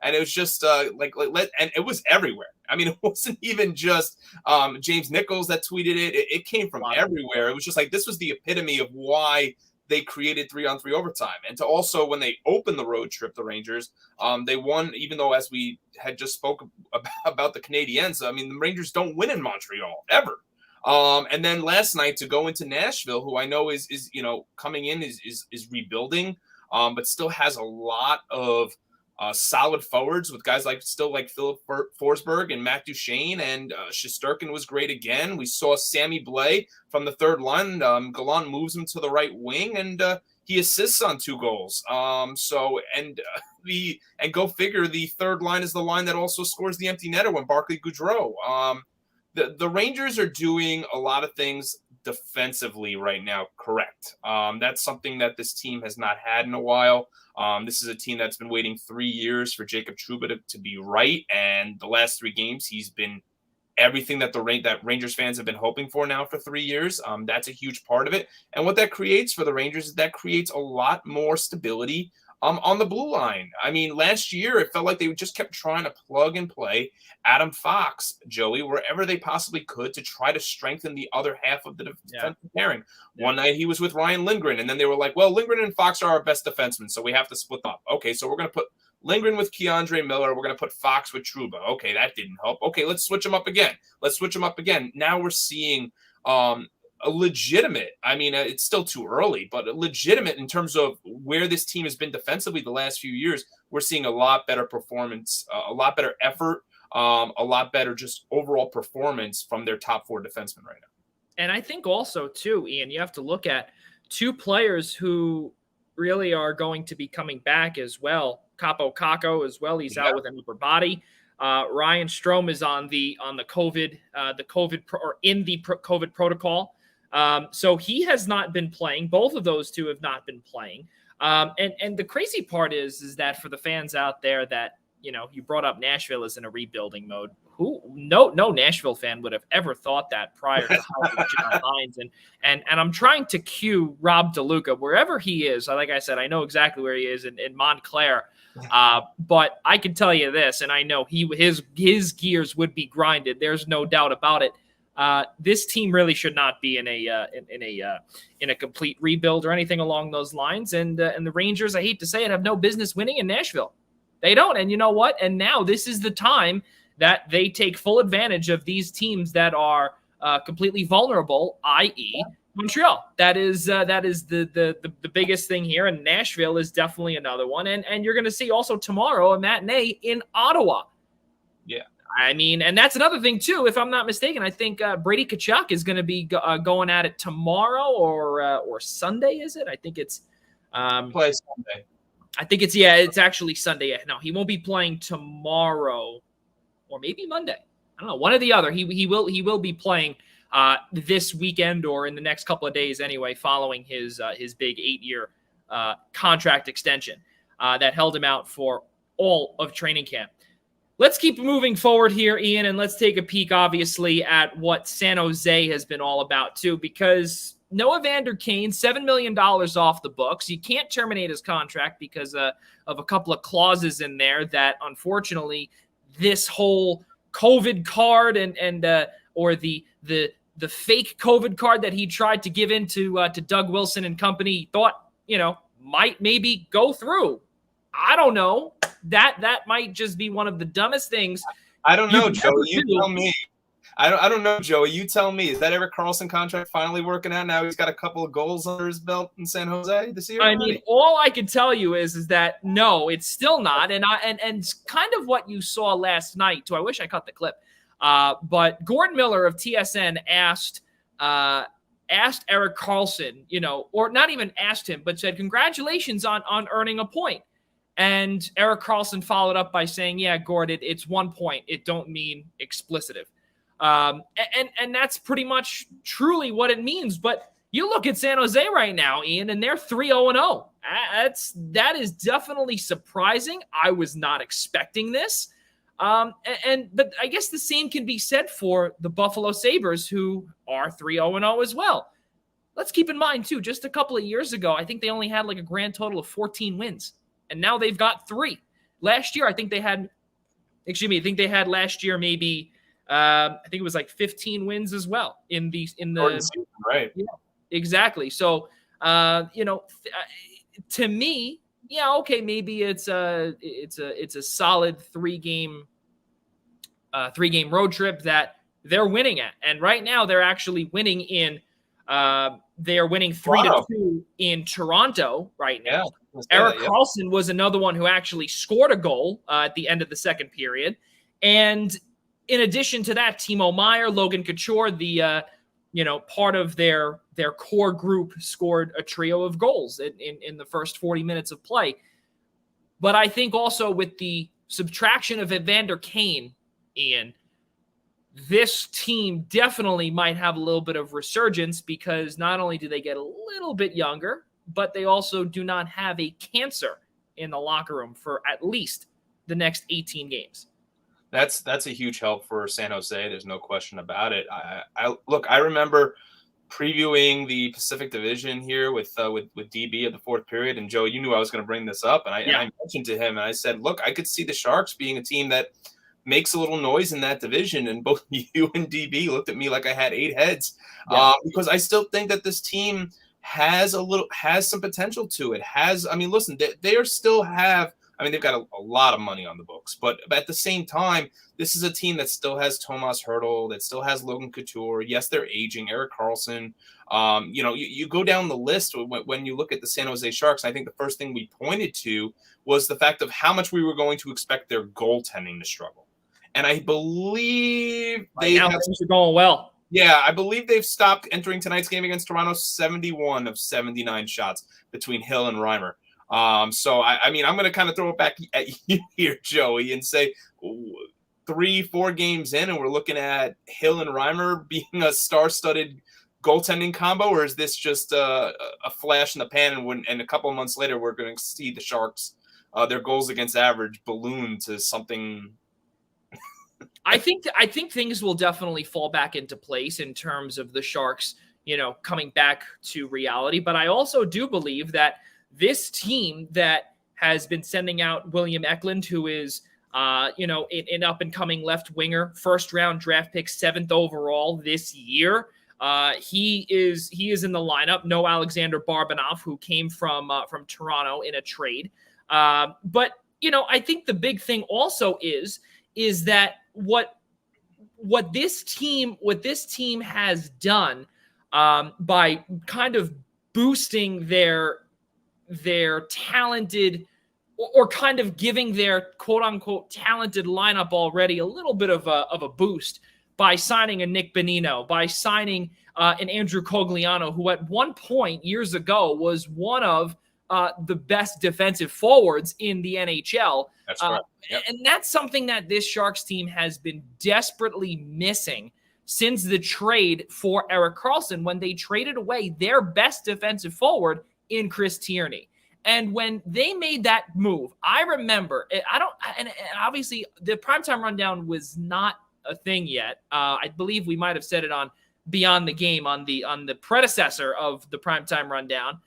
Speaker 2: And it was just and it was everywhere. I mean, it wasn't even just James Nichols that tweeted it. It came from everywhere. It was just like, this was the epitome of why they created 3-on-3 overtime. And to also, when they opened the road trip, the Rangers, they won, even though, as we had just spoke about the Canadiens, I mean, the Rangers don't win in Montreal ever. And then last night to go into Nashville, who I know is coming in is rebuilding, but still has a lot of solid forwards with guys like Philip Forsberg and Matt Duchene, and Shesterkin was great again. We saw Sammy Blais from the third line. Gallant moves him to the right wing, and he assists on 2 goals. And go figure, the third line is the line that also scores the empty netter when Barclay Goudreau. The Rangers are doing a lot of things defensively right now, correct. That's something that this team has not had in a while. This is a team that's been waiting 3 years for Jacob Trouba to be right, and the last 3 games he's been everything that that Rangers fans have been hoping for now for 3 years. That's a huge part of it, and what that creates for the Rangers is that creates a lot more stability on the blue line. I mean, last year it felt like they just kept trying to plug and play Adam Fox, Joey, wherever they possibly could to try to strengthen the other half of the defensive pairing. Yeah. One night he was with Ryan Lindgren, and then they were like, well, Lindgren and Fox are our best defensemen, so we have to split up. Okay, so we're going to put Lindgren with Keandre Miller. We're going to put Fox with Trouba. Okay, that didn't help. Okay, let's switch them up again. Now we're seeing a legitimate, I mean, it's still too early, but a legitimate in terms of where this team has been defensively the last few years. We're seeing a lot better performance, a lot better effort, a lot better just overall performance from their top 4 defensemen right now.
Speaker 1: And I think also, too, Ian, you have to look at 2 players who really are going to be coming back as well. Capo Caco as well. He's out with an upper body. Ryan Strome is on the COVID, COVID protocol. So he has not been playing. Both of those 2 have not been playing. And the crazy part is that for the fans out there that you brought up Nashville is in a rebuilding mode. No Nashville fan would have ever thought that prior to hiring John Hines. And I'm trying to cue Rob DeLuca wherever he is. Like I said, I know exactly where he is in Montclair. But I can tell you this, and I know his gears would be grinded. There's no doubt about it. This team really should not be in a complete rebuild or anything along those lines. And the Rangers, I hate to say it, have no business winning in Nashville. They don't. And you know what? And now this is the time that they take full advantage of these teams that are completely vulnerable, i.e. Montreal. That is the biggest thing here, and Nashville is definitely another one. And you're going to see also tomorrow a matinee in Ottawa.
Speaker 2: Yeah.
Speaker 1: I mean, and that's another thing too. If I'm not mistaken, I think Brady Tkachuk is going to be going at it tomorrow or Sunday. Is it? I think it's
Speaker 2: play Sunday.
Speaker 1: I think it's actually Sunday. No, he won't be playing tomorrow, or maybe Monday. I don't know, one or the other. He will be playing this weekend or in the next couple of days anyway, following his big 8-year contract extension that held him out for all of training camp. Let's keep moving forward here, Ian, and let's take a peek, obviously, at what San Jose has been all about, too, because Noah Vander Kane, $7 million off the books. You can't terminate his contract because of a couple of clauses in there that, unfortunately, this whole COVID card or the fake COVID card that he tried to give into to Doug Wilson and company thought, might maybe go through. I don't know. That might just be one of the dumbest things.
Speaker 2: I don't know, Joey. You tell me. I don't know, Joey. You tell me. Is that Erik Karlsson contract finally working out? Now he's got a couple of goals under his belt in San Jose this year.
Speaker 1: I mean, all I can tell you is that no, it's still not. And kind of what you saw last night too. I wish I cut the clip. But Gordon Miller of TSN asked Erik Karlsson, or not even asked him, but said, "Congratulations on earning a point." And Erik Karlsson followed up by saying, "Yeah, Gord, it's 1 point. It don't mean explicitive." And that's pretty much truly what it means. But you look at San Jose right now, Ian, and they're 3-0-0. That is definitely surprising. I was not expecting this. But I guess the same can be said for the Buffalo Sabres, who are 3-0-0 as well. Let's keep in mind, too, just a couple of years ago, I think they only had like a grand total of 14 wins. And now they've got 3. Last year, I think they had last year maybe, I think it was like 15 wins as well in the season,
Speaker 2: right.
Speaker 1: Yeah, exactly. So, to me, yeah, okay, maybe it's a solid 3-game road trip that they're winning at. And right now they're actually winning they're winning 3-2 in Toronto right now. Yeah, Erik Karlsson was another one who actually scored a goal at the end of the second period. And in addition to that, Timo Meier, Logan Couture, the part of their core group, scored a trio of goals in the first 40 minutes of play. But I think also with the subtraction of Evander Kane, Ian, this team definitely might have a little bit of resurgence, because not only do they get a little bit younger, but they also do not have a cancer in the locker room for at least the next 18 games.
Speaker 2: That's a huge help for San Jose. There's no question about it. I remember previewing the Pacific Division here with DB of the fourth period, and Joe, you knew I was going to bring this up, and I mentioned to him, and I said, look, I could see the Sharks being a team that makes a little noise in that division, and both you and DB looked at me like I had 8 heads, because I still think that this team has some potential to it. Listen, they've got a lot of money on the books, but at the same time, this is a team that still has Tomas Hertl, that still has Logan Couture. Yes, they're aging. Erik Karlsson. You go down the list when you look at the San Jose Sharks. I think the first thing we pointed to was the fact of how much we were going to expect their goaltending to struggle. And I believe
Speaker 1: things are going well.
Speaker 2: Yeah, I believe they've stopped entering tonight's game against Toronto 71 of 79 shots between Hill and Reimer. So I'm going to kind of throw it back at you here, Joey, and say 3-4 games in, and we're looking at Hill and Reimer being a star-studded goaltending combo, or is this just a flash in the pan, and a couple of months later we're going to see the Sharks their goals against average balloon to something.
Speaker 1: I think things will definitely fall back into place in terms of the Sharks, coming back to reality. But I also do believe that this team that has been sending out William Eklund, who is, an up and coming left winger, first round draft pick, 7th overall this year. He is in the lineup. No Alexander Barbanov, who came from Toronto in a trade. But I think the big thing also is that what this team has done by kind of boosting their talented, or kind of giving their quote unquote talented lineup already a little bit of a boost by signing a Nick Bonino, by signing an Andrew Cogliano, who at one point years ago was one of the best defensive forwards in the NHL.
Speaker 2: That's right. Yep.
Speaker 1: And that's something that this Sharks team has been desperately missing since the trade for Erik Karlsson, when they traded away their best defensive forward in Chris Tierney. And when they made that move, I remember, and obviously the Primetime Rundown was not a thing yet. I believe we might have said it on Beyond the Game, on the predecessor of the Primetime Rundown,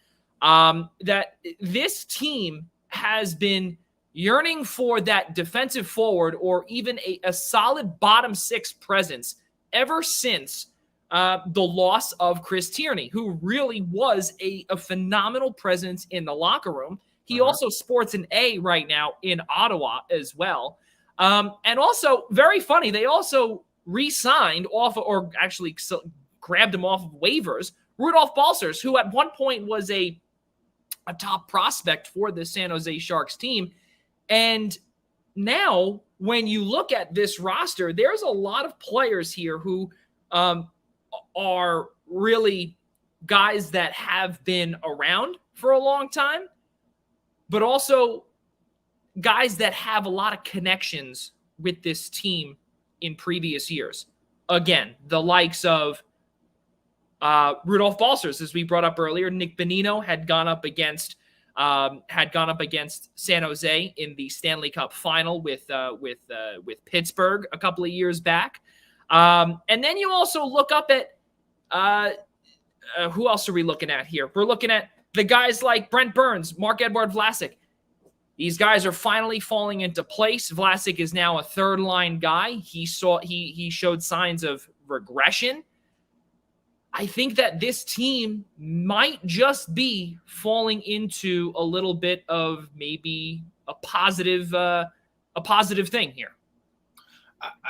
Speaker 1: that this team has been yearning for that defensive forward, or even a solid bottom 6 presence, ever since the loss of Chris Tierney, who really was a phenomenal presence in the locker room. He also sports an A right now in Ottawa as well. And also, very funny, they also re-signed or actually grabbed him off of waivers, Rudolph Balcers, who at one point was a top prospect for the San Jose Sharks team. And now, when you look at this roster, there's a lot of players here who are really guys that have been around for a long time, but also guys that have a lot of connections with this team in previous years. Again, the likes of Rudolph Balcers, as we brought up earlier. Nick Bonino had gone up against San Jose in the Stanley Cup final with Pittsburgh a couple of years back. And then you also look up at who else are we looking at here? We're looking at the guys like Brent Burns, Marc-Edouard Vlasic. These guys are finally falling into place. Vlasic is now a third-line guy. He showed signs of regression. I think that this team might just be falling into a little bit of maybe a positive thing here.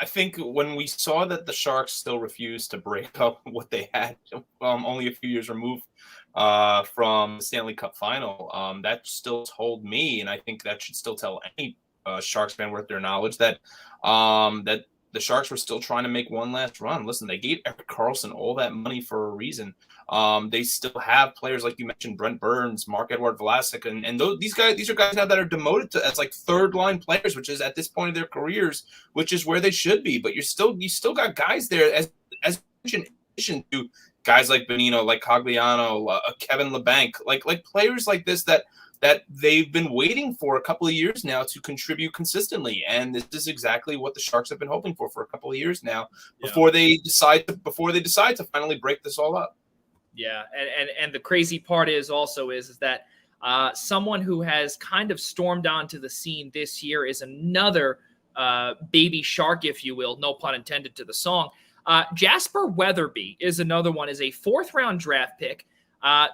Speaker 2: I think when we saw that the Sharks still refused to break up what they had only a few years removed from the Stanley Cup final, that still told me, and I think that should still tell any Sharks fan worth their knowledge, that that the Sharks were still trying to make one last run. Listen, they gave Erik Karlsson all that money for a reason. They still have players like you mentioned, Brent Burns, Marc-Edouard Vlasic, and these are guys now that are demoted to as like third line players, which is at this point of their careers, which is where they should be. But you still got guys there as mentioned, in addition to guys like Bonino, like Cogliano, Kevin LeBanc, like players like this that they've been waiting for a couple of years now to contribute consistently. And this is exactly what the Sharks have been hoping for a couple of years now before they decide to finally break this all up.
Speaker 1: Yeah. And the crazy part is that someone who has kind of stormed onto the scene this year is another baby Shark, if you will, no pun intended to the song. Jasper Weatherby is another one, is a 4th-round draft pick.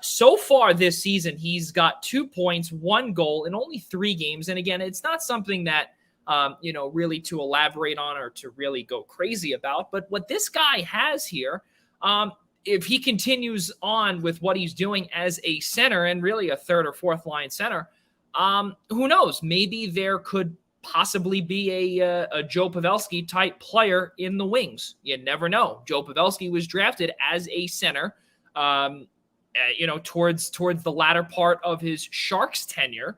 Speaker 1: So far this season, he's got 2 points, 1 goal in only 3 games. And again, it's not something that, really to elaborate on or to really go crazy about. But what this guy has here, if he continues on with what he's doing as a center and really a 3rd or 4th line center, who knows? Maybe there could possibly be a Joe Pavelski type player in the wings. You never know. Joe Pavelski was drafted as a center, towards the latter part of his Sharks tenure.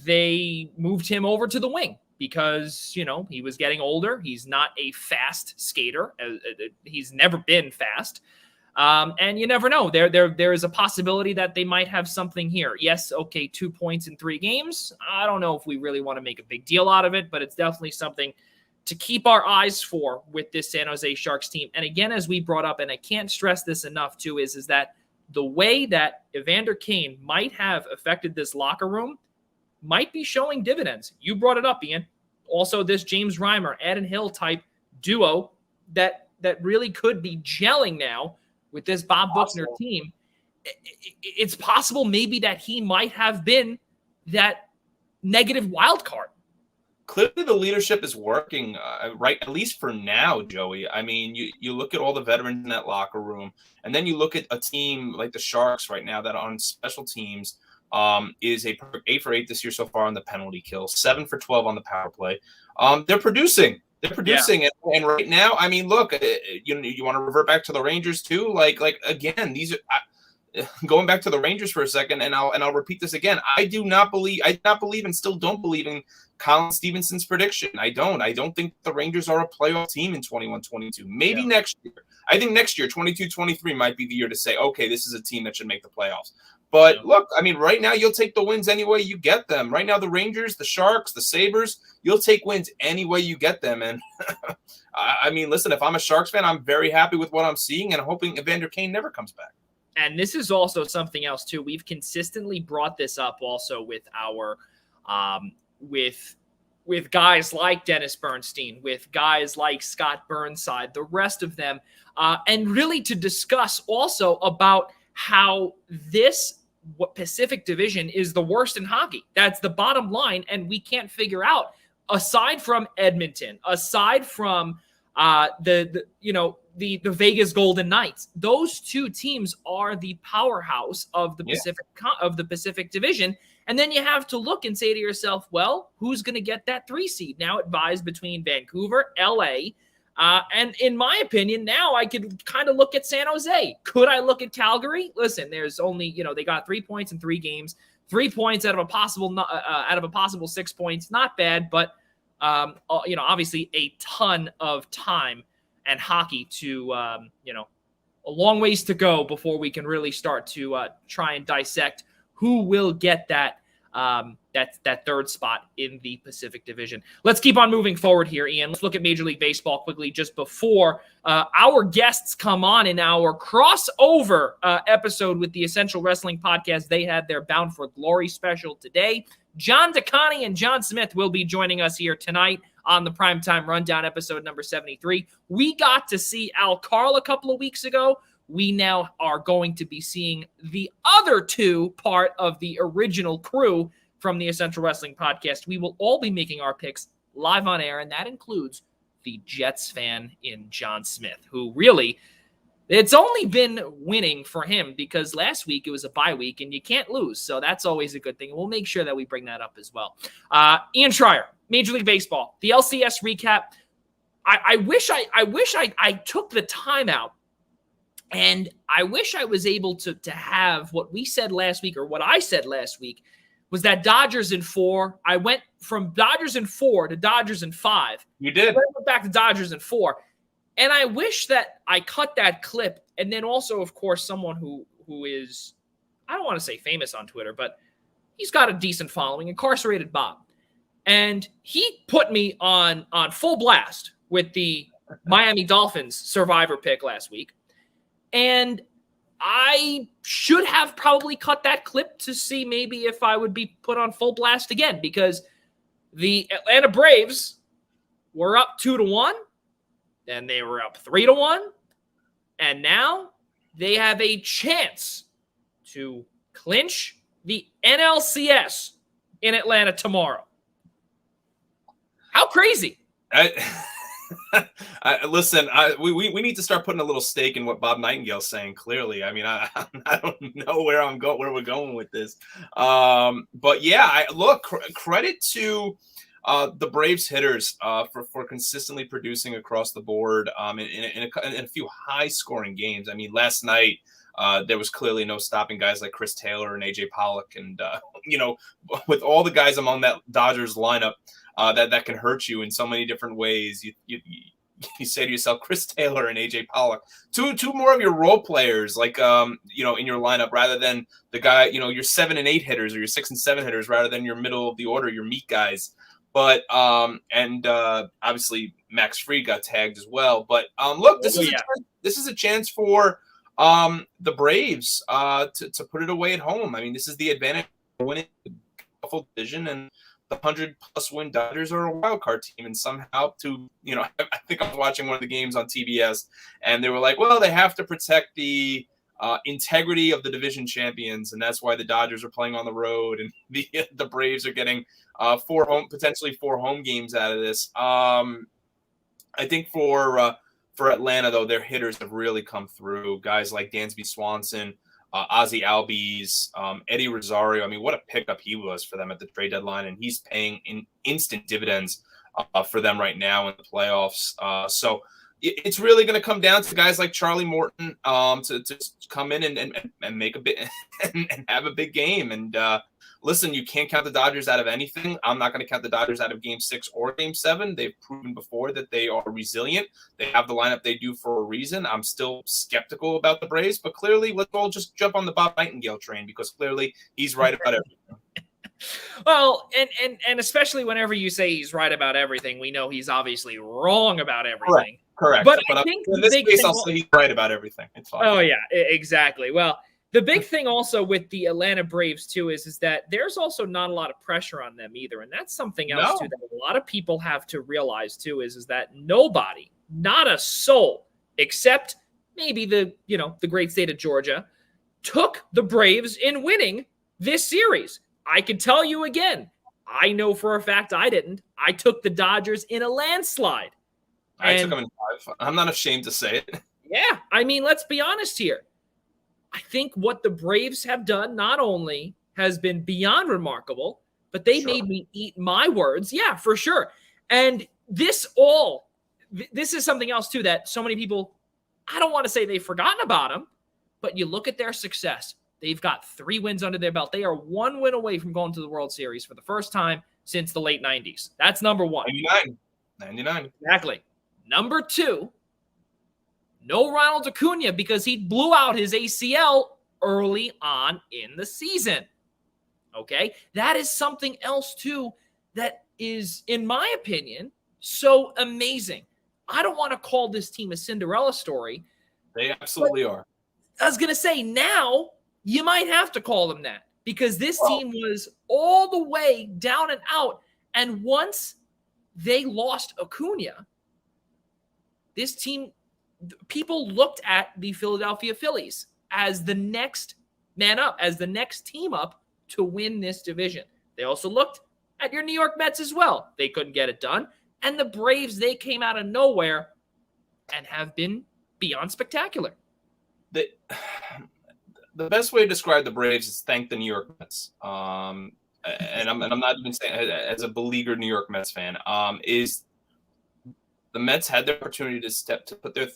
Speaker 1: They moved him over to the wing because, he was getting older. He's not a fast skater. He's never been fast. And you never know. There is a possibility that they might have something here. Yes, okay, 2 points in 3 games. I don't know if we really want to make a big deal out of it, but it's definitely something to keep our eyes for with this San Jose Sharks team. And again, as we brought up, and I can't stress this enough too, is that the way that Evander Kane might have affected this locker room might be showing dividends. You brought it up, Ian. Also, this James Reimer, Adin Hill type duo that really could be gelling now with this Bob Buckner team. It's possible maybe that he might have been that negative wild card.
Speaker 2: Clearly, the leadership is working, right, at least for now, Joey. I mean, you look at all the veterans in that locker room, and then you look at a team like the Sharks right now that on special teams is a 8 for 8 this year so far on the penalty kill, 7 for 12 on the power play. They're producing. Yeah. And right now, I mean, look, you want to revert back to the Rangers too? Like again, these are going back to the Rangers for a second, and I'll repeat this again. I do not believe and still don't believe in Colin Stevenson's prediction. I don't think the Rangers are a playoff team in 21-22. Maybe next year. I think next year, 22-23 might be the year to say, okay, this is a team that should make the playoffs. But look, I mean, right now you'll take the wins any way you get them. Right now, the Rangers, the Sharks, the Sabres, you'll take wins any way you get them. And I mean, listen, if I'm a Sharks fan, I'm very happy with what I'm seeing and hoping Evander Kane never comes back.
Speaker 1: And this is also something else too. We've consistently brought this up also with our with guys like Dennis Bernstein, with guys like Scott Burnside, the rest of them, and really to discuss also about how this Pacific Division is the worst in hockey. That's the bottom line, and we can't figure out, aside from Edmonton, aside from the Vegas Golden Knights, those two teams are the powerhouse of the Pacific Division. And then you have to look and say to yourself, well, who's going to get that 3 seed? Now it vies between Vancouver, LA, and in my opinion, now I could kind of look at San Jose. Could I look at Calgary? Listen, there's only, they got 3 points in 3 games, 3 points out of a possible 6 points. Not bad, but obviously a ton of time and hockey to, a long ways to go before we can really start to try and dissect who will get that third spot in the Pacific Division. Let's keep on moving forward here, Ian. Let's look at Major League Baseball quickly just before our guests come on in our crossover episode with the Essential Wrestling Podcast. They had their Bound for Glory special today. John DeConnie and John Smith will be joining us here tonight on the Primetime Rundown, episode number 73. We got to see Al Carl a couple of weeks ago. We now are going to be seeing the other 2 part of the original crew from the Essential Wrestling Podcast. We will all be making our picks live on air, and that includes the Jets fan in John Smith, who really, it's only been winning for him because last week it was a bye week, and you can't lose, so that's always a good thing. We'll make sure that we bring that up as well. Ian Schraier, Major League Baseball, the LCS recap. I wish I took the time out. And I wish I was able to have what we said last week, or what I said last week, was that Dodgers in 4. I went from Dodgers in 4 to Dodgers in 5.
Speaker 2: You did.
Speaker 1: I went back to Dodgers in 4. And I wish that I cut that clip. And then also, of course, someone who is, I don't want to say famous on Twitter, but he's got a decent following, Incarcerated Bob. And he put me on full blast with the Miami Dolphins survivor pick last week. And I should have probably cut that clip to see maybe if I would be put on full blast again, because the Atlanta Braves were up 2-1, then they were up 3-1, and now they have a chance to clinch the NLCS in Atlanta tomorrow. How crazy!
Speaker 2: Listen, we need to start putting a little stake in what Bob Nightingale's saying. Clearly, I mean, I don't know where we're going with this, but yeah, credit to the Braves hitters for consistently producing across the board in a few high scoring games. I mean, last night there was clearly no stopping guys like Chris Taylor and AJ Pollock, and with all the guys among that Dodgers lineup. That can hurt you in so many different ways. you say to yourself, Chris Taylor and AJ Pollock, two more of your role players, like in your lineup, rather than the guy, your 7 and 8 hitters or your 6 and 7 hitters, rather than your middle of the order, your meat guys. But obviously Max Fried got tagged as well. But look, this is a chance for the Braves to put it away at home. I mean, this is the advantage of winning the Buffalo division, and the 100+ win Dodgers are a wild card team. And somehow I think I was watching one of the games on TBS, and they were like, well, they have to protect the integrity of the division champions, and that's why the Dodgers are playing on the road, and the Braves are getting potentially 4 home games out of this. I think for Atlanta, though, their hitters have really come through. Guys like Dansby Swanson, Ozzie Albies, Eddie Rosario. I mean, what a pickup he was for them at the trade deadline, and he's paying instant dividends for them right now in the playoffs. So it's really going to come down to guys like Charlie Morton to come in and make a bit and have a big game. And listen, you can't count the Dodgers out of anything. I'm not going to count the Dodgers out of Game 6 or Game 7. They've proven before that they are resilient. They have the lineup they do for a reason. I'm still skeptical about the Braves, but clearly let's all just jump on the Bob Nightingale train, because clearly he's right about everything.
Speaker 1: Well, and especially whenever you say he's right about everything, we know he's obviously wrong about everything.
Speaker 2: Correct.
Speaker 1: But I think
Speaker 2: in this case, I'll say he's right about everything. It's fine.
Speaker 1: Oh, yeah, exactly. Well, the big thing also with the Atlanta Braves, too, is that there's also not a lot of pressure on them either. And that's something else, too, that a lot of people have to realize, too, is that nobody, not a soul, except maybe the great state of Georgia, took the Braves in winning this series. I can tell you again, I know for a fact I didn't. I took the Dodgers in a landslide.
Speaker 2: I took them in 5. I'm not ashamed to say it.
Speaker 1: Yeah, I mean, let's be honest here. I think what the Braves have done not only has been beyond remarkable, but they made me eat my words. Yeah, for sure. And this is something else, too, that so many people, I don't want to say they've forgotten about them, but you look at their success. They've got 3 wins under their belt. They are 1 win away from going to the World Series for the first time since the late 90s. That's number 1.
Speaker 2: 99.
Speaker 1: Exactly. Number 2, no Ronald Acuna, because he blew out his ACL early on in the season. Okay? That is something else, too, that is, in my opinion, so amazing. I don't want to call this team a Cinderella story.
Speaker 2: They absolutely are.
Speaker 1: I was going to say, now you might have to call them that, because this team was all the way down and out. And once they lost Acuna, this team, people looked at the Philadelphia Phillies as the next man up, as the next team up to win this division. They also looked at your New York Mets as well. They couldn't get it done. And the Braves, they came out of nowhere and have been beyond spectacular.
Speaker 2: The best way to describe the Braves is thank the New York Mets. And I'm not even saying as a beleaguered New York Mets fan, is the Mets had the opportunity to put their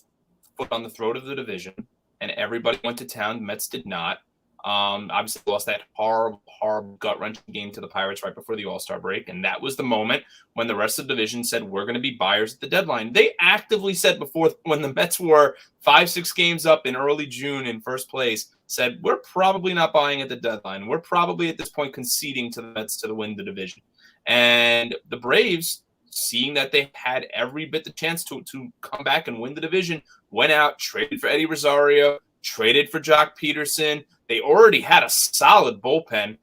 Speaker 2: foot on the throat of the division, and everybody went to town. The Mets did not. Obviously lost that horrible gut-wrenching game to the Pirates right before the All-Star break, and that was the moment when the rest of the division said, we're going to be buyers at the deadline. They actively said before, when the Mets were 5-6 games up in early June in first place, said, we're probably not buying at the deadline. We're probably at this point conceding to the Mets to win the division. And the Braves, seeing that they had every bit the chance to come back and win the division, went out, traded for Eddie Rosario, traded for Jock Peterson. They already had a solid bullpen.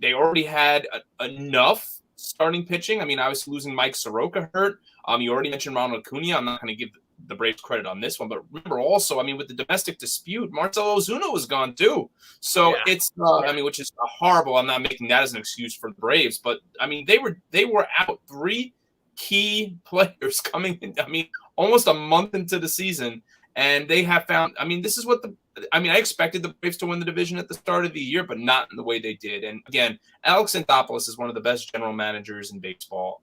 Speaker 2: They already had enough starting pitching. I mean, I was losing Mike Soroka hurt. You already mentioned Ronald Acuna. I'm not going to give the Braves credit on this one, but remember also, I mean, with the domestic dispute, Marcell Ozuna was gone too. So it's, I mean, which is horrible. I'm not making that as an excuse for the Braves, but I mean, they were out 3 key players coming in, I mean, almost a month into the season, and they have found, I mean, this is what I expected the Braves to win the division at the start of the year, but not in the way they did. And again, Alex Anthopoulos is one of the best general managers in baseball.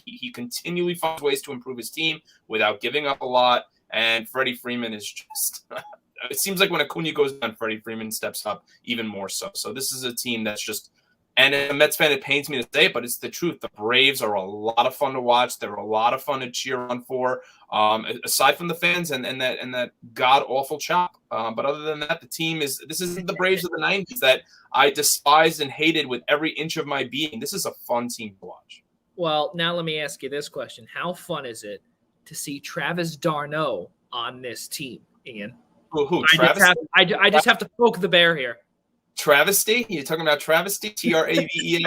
Speaker 2: He continually finds ways to improve his team without giving up a lot. And Freddie Freeman is just, it seems like when Acuna goes down, Freddie Freeman steps up even more so. So this is a team that's just And as a Mets fan, it pains me to say it, but it's the truth. The Braves are a lot of fun to watch. They're a lot of fun to cheer on for. Aside from the fans and that god awful chop, but other than that, the team this isn't the Braves of the '90s that I despised and hated with every inch of my being. This is a fun team to watch.
Speaker 1: Well, now let me ask you this question: how fun is it to see Travis d'Arnaud on this team, Ian?
Speaker 2: Who?
Speaker 1: I just have to poke the bear here.
Speaker 2: Travesty? You're talking about travesty? Travesty?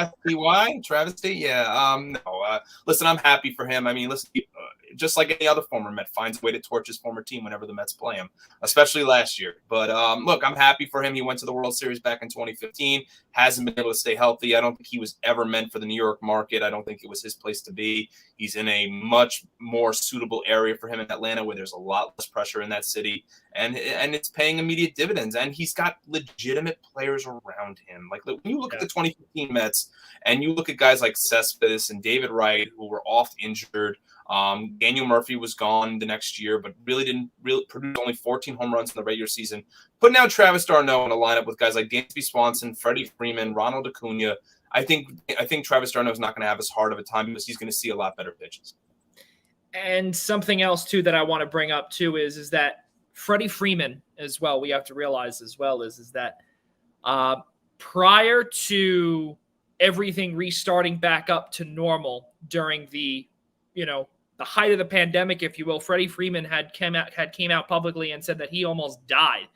Speaker 2: Travesty? Yeah. No. Listen, I'm happy for him. I mean, listen, just like any other former Met, finds a way to torch his former team whenever the Mets play him, especially last year. But look, I'm happy for him. He went to the World Series back in 2015. Hasn't been able to stay healthy. I don't think he was ever meant for the New York market. I don't think it was his place to be. He's in a much more suitable area for him in Atlanta, where there's a lot less pressure in that city, and it's paying immediate dividends. And he's got legitimate players around him. Like when you look at the 2015 Mets, and you look at guys like Cespedes and David Wright, who were oft injured. Daniel Murphy was gone the next year, but didn't produce only 14 home runs in the regular season. Putting out Travis d'Arnaud in a lineup with guys like Dansby Swanson, Freddie Freeman, Ronald Acuna, I think Travis d'Arnaud is not going to have as hard of a time because he's going to see a lot better pitches.
Speaker 1: And something else too that I want to bring up too is that Freddie Freeman as well. We have to realize as well is that prior to everything restarting back up to normal during the height of the pandemic, if you will, Freddie Freeman came out publicly and said that he almost died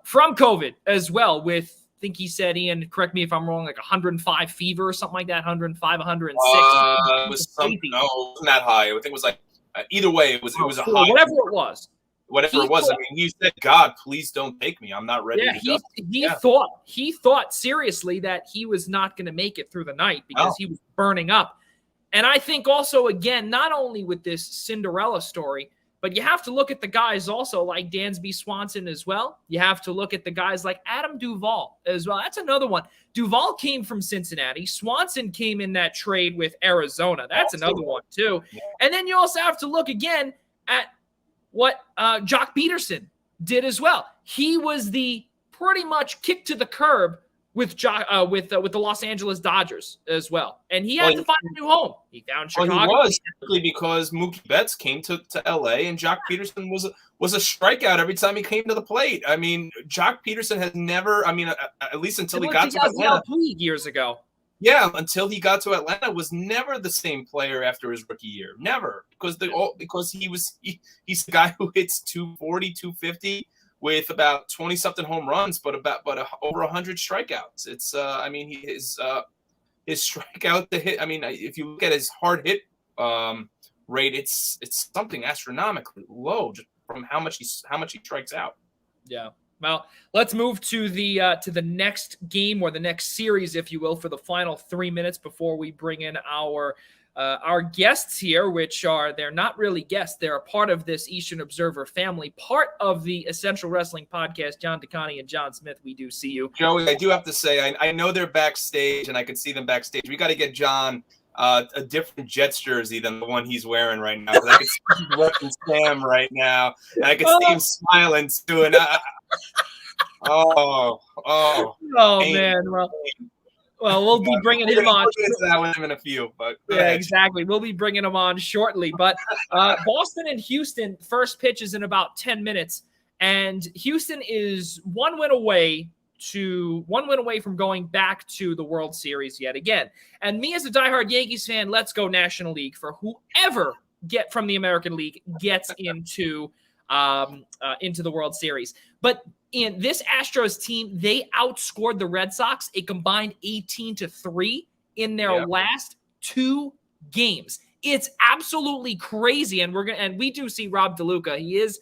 Speaker 1: from COVID as well. With, I think he said, Ian, correct me if I'm wrong, like 105 fever or something like that, 105, 106.
Speaker 2: It was something. No, it wasn't that high. I think it was like either way. It was a high.
Speaker 1: Whatever it was.
Speaker 2: Whatever it was. I mean, he said, "God, please don't take me. I'm not ready to go."
Speaker 1: He thought seriously that he was not going to make it through the night because he was burning up. And I think also, again, not only with this Cinderella story, but you have to look at the guys also like Dansby Swanson as well. You have to look at the guys like Adam Duvall as well. That's another one. Duvall came from Cincinnati. Swanson came in that trade with Arizona. That's another one too. And then you also have to look again at what Jock Peterson did as well. He was the pretty much kick to the curb with the Los Angeles Dodgers as well. And he had to find a new home. He found Chicago.
Speaker 2: Well, he was simply because Mookie Betts came to LA, and Jock Peterson was a strikeout every time he came to the plate. I mean, Jock Peterson has never, at least until he got to Atlanta
Speaker 1: years ago.
Speaker 2: Yeah, until he got to Atlanta, was never the same player after his rookie year. Never. Because he's the guy who hits 240, 250 with about 20-something home runs, but over 100 strikeouts. It's his strikeout to hit. I mean, if you look at his hard hit rate, it's something astronomically low just from how much he strikes out.
Speaker 1: Yeah. Well, let's move to the next game, or the next series, if you will, for the final 3 minutes before we bring in our guests here, they're not really guests. They're a part of this Eastern Observer family, part of the Essential Wrestling Podcast. John DeConnie and John Smith, we do see you.
Speaker 2: Joey, I do have to say, I know they're backstage, and I can see them backstage. We got to get John a different Jets jersey than the one he's wearing right now. I can see him repping Sam right now, and I can see him smiling too. And
Speaker 1: man. Well, we'll be bringing him on.
Speaker 2: That with him in a few, but
Speaker 1: yeah, exactly. We'll be bringing him on shortly. But Boston and Houston, first pitch is in about 10 minutes, and Houston is one win away from going back to the World Series yet again. And me as a diehard Yankees fan, let's go National League for whoever from the American League gets into the World Series. But in this Astros team, they outscored the Red Sox a combined 18-3 in their last 2 games. It's absolutely crazy. And we do see Rob DeLuca. He is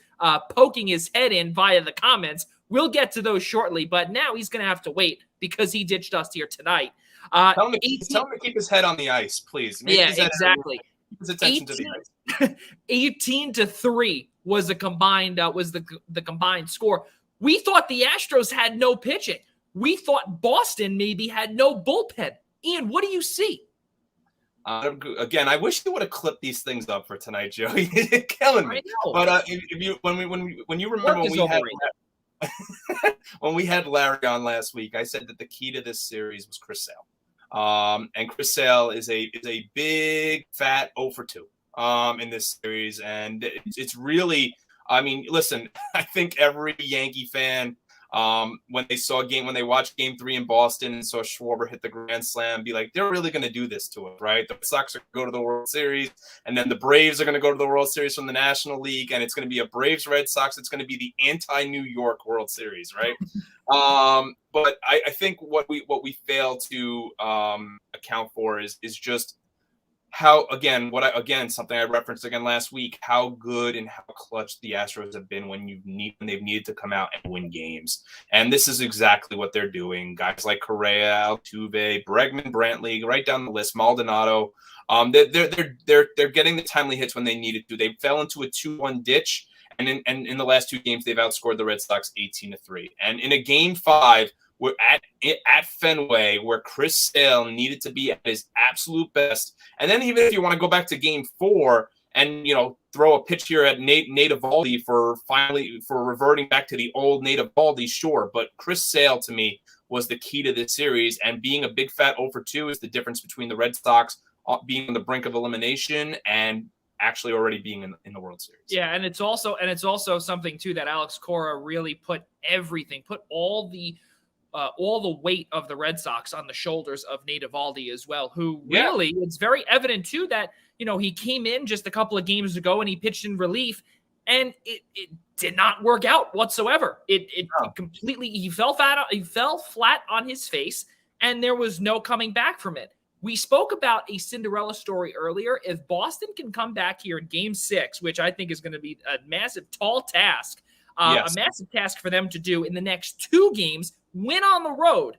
Speaker 1: poking his head in via the comments. We'll get to those shortly, but now he's going to have to wait because he ditched us here tonight.
Speaker 2: Tell him to keep his head on the ice, please.
Speaker 1: Exactly.
Speaker 2: Keep his attention to the ice.
Speaker 1: 18-3 was the combined score. We thought the Astros had no pitching. We thought Boston maybe had no bullpen. Ian, what do you see?
Speaker 2: Again, I wish you would have clipped these things up for tonight, Joey. You're killing me. But when you remember when we had Larry on last week, I said that the key to this series was Chris Sale. And Chris Sale is a big fat 0 for 2 in this series, and it's really, I mean, listen, I think every Yankee fan, when they watched Game 3 in Boston and saw Schwarber hit the grand slam, be like, they're really going to do this to us, right? The Red Sox are going to go to the World Series, and then the Braves are going to go to the World Series from the National League, and it's going to be a Braves Red Sox. It's going to be the anti-New York World Series, right? But I think what we fail to account for is just how, something I referenced again last week, how good and how clutch the Astros have been when they've needed to come out and win games. And this is exactly what they're doing. Guys like Correa, Altuve, Bregman, Brantley, right down the list, Maldonado. They're getting the timely hits when they needed to. They fell into a 2-1 ditch, and in the last 2 games they've outscored the Red Sox 18-3. And in a Game 5, we're at Fenway, where Chris Sale needed to be at his absolute best. And then even if you want to go back to Game 4 and, throw a pitch here at Nate Eovaldi for reverting back to the old Nate Eovaldi, sure. But Chris Sale, to me, was the key to this series. And being a big fat 0 for 2 is the difference between the Red Sox being on the brink of elimination and actually already being in the World Series.
Speaker 1: Yeah, and it's also something, too, that Alex Cora really put all the weight of the Red Sox on the shoulders of Nate Eovaldi as well, who really, it's very evident too that, he came in just a couple of games ago and he pitched in relief, and it did not work out whatsoever. It completely, he fell flat on his face, and there was no coming back from it. We spoke about a Cinderella story earlier. If Boston can come back here in Game 6, which I think is going to be a massive, tall task, a massive task for them to do in the next 2 games, win on the road.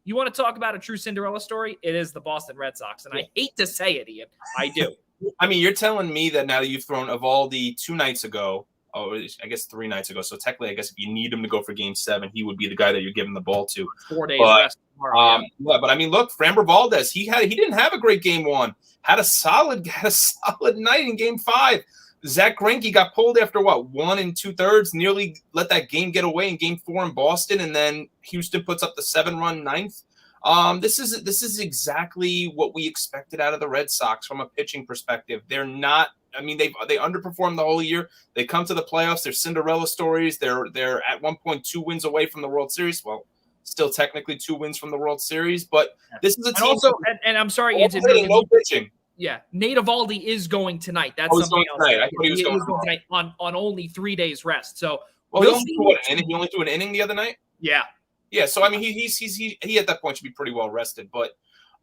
Speaker 1: You want to talk about a true Cinderella story? It is the Boston Red Sox. And I hate to say it, Ian. I do.
Speaker 2: I mean, you're telling me that now you've thrown Eovaldi 2 nights ago. Oh, I guess 3 nights ago. So technically, I guess if you need him to go for Game 7, he would be the guy that you're giving the ball to.
Speaker 1: 4 days rest tomorrow.
Speaker 2: But I mean, look, Framber Valdez, he didn't have a great Game 1. Had a solid night in Game 5. Zach Greinke got pulled after 1 2/3, nearly let that game get away in Game 4 in Boston, and then Houston puts up the 7-run ninth. This is exactly what we expected out of the Red Sox from a pitching perspective. They're not. I mean, they underperformed the whole year. They come to the playoffs. They're Cinderella stories. They're at one point 2 wins away from the World Series. Well, still technically 2 wins from the World Series, but this is a team.
Speaker 1: And I'm sorry,
Speaker 2: no pitching.
Speaker 1: Yeah, Nate Eovaldi is going tonight. That's something else.
Speaker 2: Tonight. I thought he was going
Speaker 1: tonight on only 3 days rest. So
Speaker 2: he only threw an inning the other night.
Speaker 1: Yeah.
Speaker 2: So I mean, he at that point should be pretty well rested. But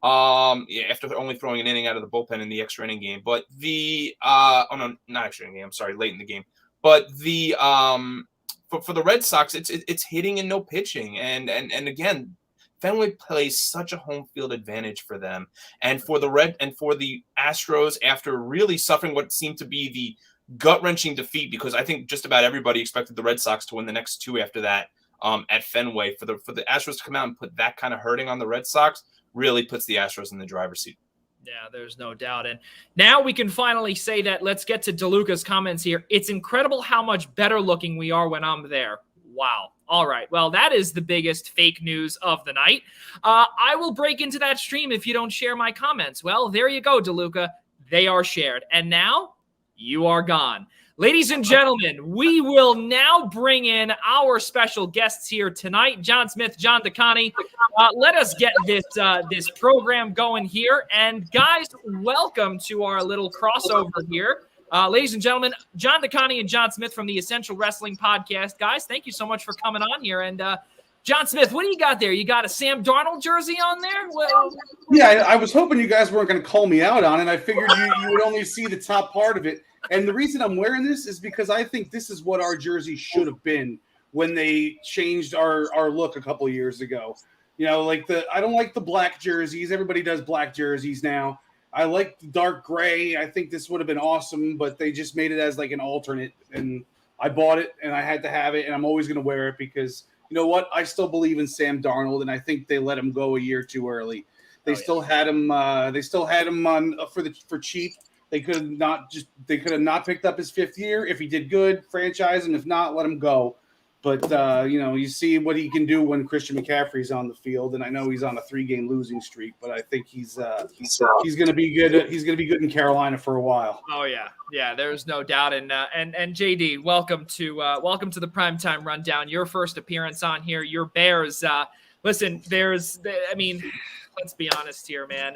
Speaker 2: after only throwing an inning out of the bullpen in the extra inning game. But not extra inning game. I'm sorry, late in the game. But for the Red Sox, it's hitting and no pitching, and again, Fenway plays such a home field advantage for them, and for the Astros, after really suffering what seemed to be the gut-wrenching defeat, because I think just about everybody expected the Red Sox to win the next 2 after that at Fenway. For the Astros to come out and put that kind of hurting on the Red Sox really puts the Astros in the driver's seat.
Speaker 1: Yeah, there's no doubt. And now we can finally say that. Let's get to DeLuca's comments here. It's incredible how much better looking we are when I'm there. Wow. All right. Well, that is the biggest fake news of the night. I will break into that stream if you don't share my comments. Well, there you go, DeLuca. They are shared. And now you are gone. Ladies and gentlemen, we will now bring in our special guests here tonight, John Smith, John DeConnie. Let us get this program going here. And guys, welcome to our little crossover here. Ladies and gentlemen, John DeConnie and John Smith from the Essential Wrestling Podcast. Guys, thank you so much for coming on here. And John Smith, what do you got there? You got a Sam Darnold jersey on there? Well,
Speaker 4: yeah, I was hoping you guys weren't going to call me out on it. I figured you would only see the top part of it. And the reason I'm wearing this is because I think this is what our jersey should have been when they changed our look a couple of years ago. You know, I don't like the black jerseys. Everybody does black jerseys now. I like the dark gray. I think this would have been awesome, but they just made it as like an alternate. And I bought it, and I had to have it, and I'm always going to wear it because, you know what? I still believe in Sam Darnold, and I think they let him go a year too early. They still had him. They still had him on for cheap. They could have not picked up his 5th year. If he did good, franchise him. If not, let him go. But you see what he can do when Christian McCaffrey's on the field, and I know he's on a 3-game losing streak, but I think he's going to be good. He's going to be good in Carolina for a while.
Speaker 1: Oh yeah. There's no doubt. And JD, welcome to the Primetime Rundown. Your first appearance on here. Your Bears. Listen, let's be honest here, man.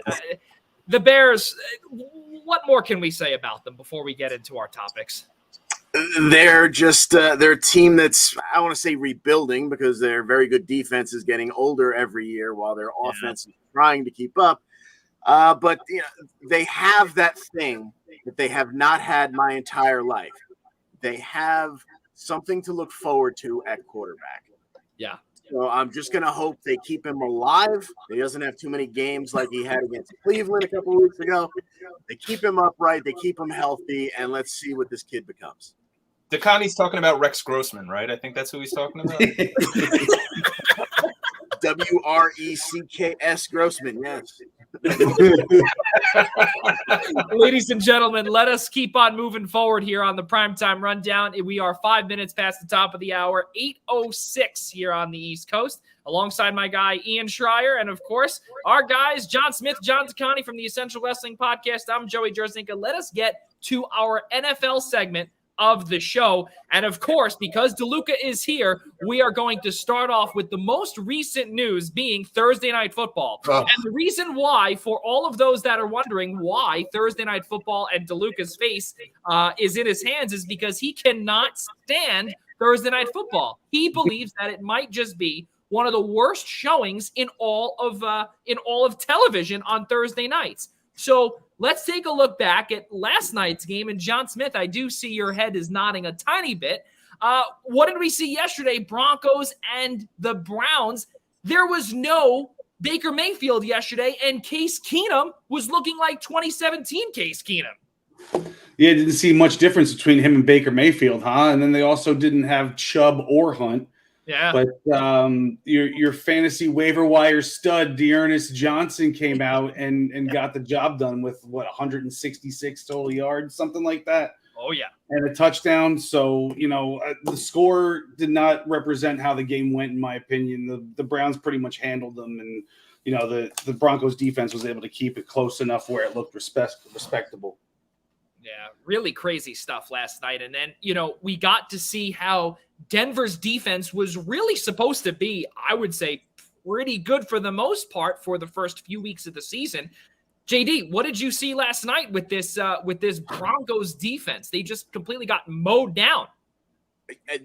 Speaker 1: The Bears. What more can we say about them before we get into our topics?
Speaker 5: They're just they're a team that's, I want to say, rebuilding, because their very good defense is getting older every year while their offense is trying to keep up. But they have that thing that they have not had my entire life. They have something to look forward to at quarterback.
Speaker 1: Yeah.
Speaker 5: So I'm just going to hope they keep him alive. He doesn't have too many games like he had against Cleveland a couple of weeks ago. They keep him upright. They keep him healthy. And let's see what this kid becomes.
Speaker 2: DeConnie's talking about Rex Grossman, right? I think that's who he's talking about.
Speaker 5: WRECKS Grossman, yes.
Speaker 1: Ladies and gentlemen, let us keep on moving forward here on the Primetime Rundown. We are 5 minutes past the top of the hour, 8:06 here on the East Coast, alongside my guy, Ian Schraier, and, of course, our guys, John Smith, John DeConnie from the Essential Wrestling Podcast. I'm Joey Jarzynka. Let us get to our NFL segment of the show. And of course, because DeLuca is here, we are going to start off with the most recent news being Thursday Night Football. Oh. And the reason why, for all of those that are wondering why Thursday Night Football and DeLuca's face is in his hands, is because he cannot stand Thursday Night Football. He believes that it might just be one of the worst showings in all of television on Thursday nights. So let's take a look back at last night's game. And John Smith, I do see your head is nodding a tiny bit. What did we see yesterday? Broncos and the Browns. There was no Baker Mayfield yesterday, and Case Keenum was looking like 2017 Case Keenum.
Speaker 4: Yeah, didn't see much difference between him and Baker Mayfield, huh? And then they also didn't have Chubb or Hunt.
Speaker 1: Yeah.
Speaker 4: But your fantasy waiver wire stud, Dearness Johnson, came out and got the job done with, 166 total yards, something like that.
Speaker 1: Oh, yeah.
Speaker 4: And a touchdown. So, the score did not represent how the game went, in my opinion. The Browns pretty much handled them. And, the Broncos defense was able to keep it close enough where it looked respectable.
Speaker 1: Yeah, really crazy stuff last night. And then, we got to see how Denver's defense was really supposed to be, I would say, pretty good for the most part for the first few weeks of the season. JD, what did you see last night with this Broncos defense? They just completely got mowed down.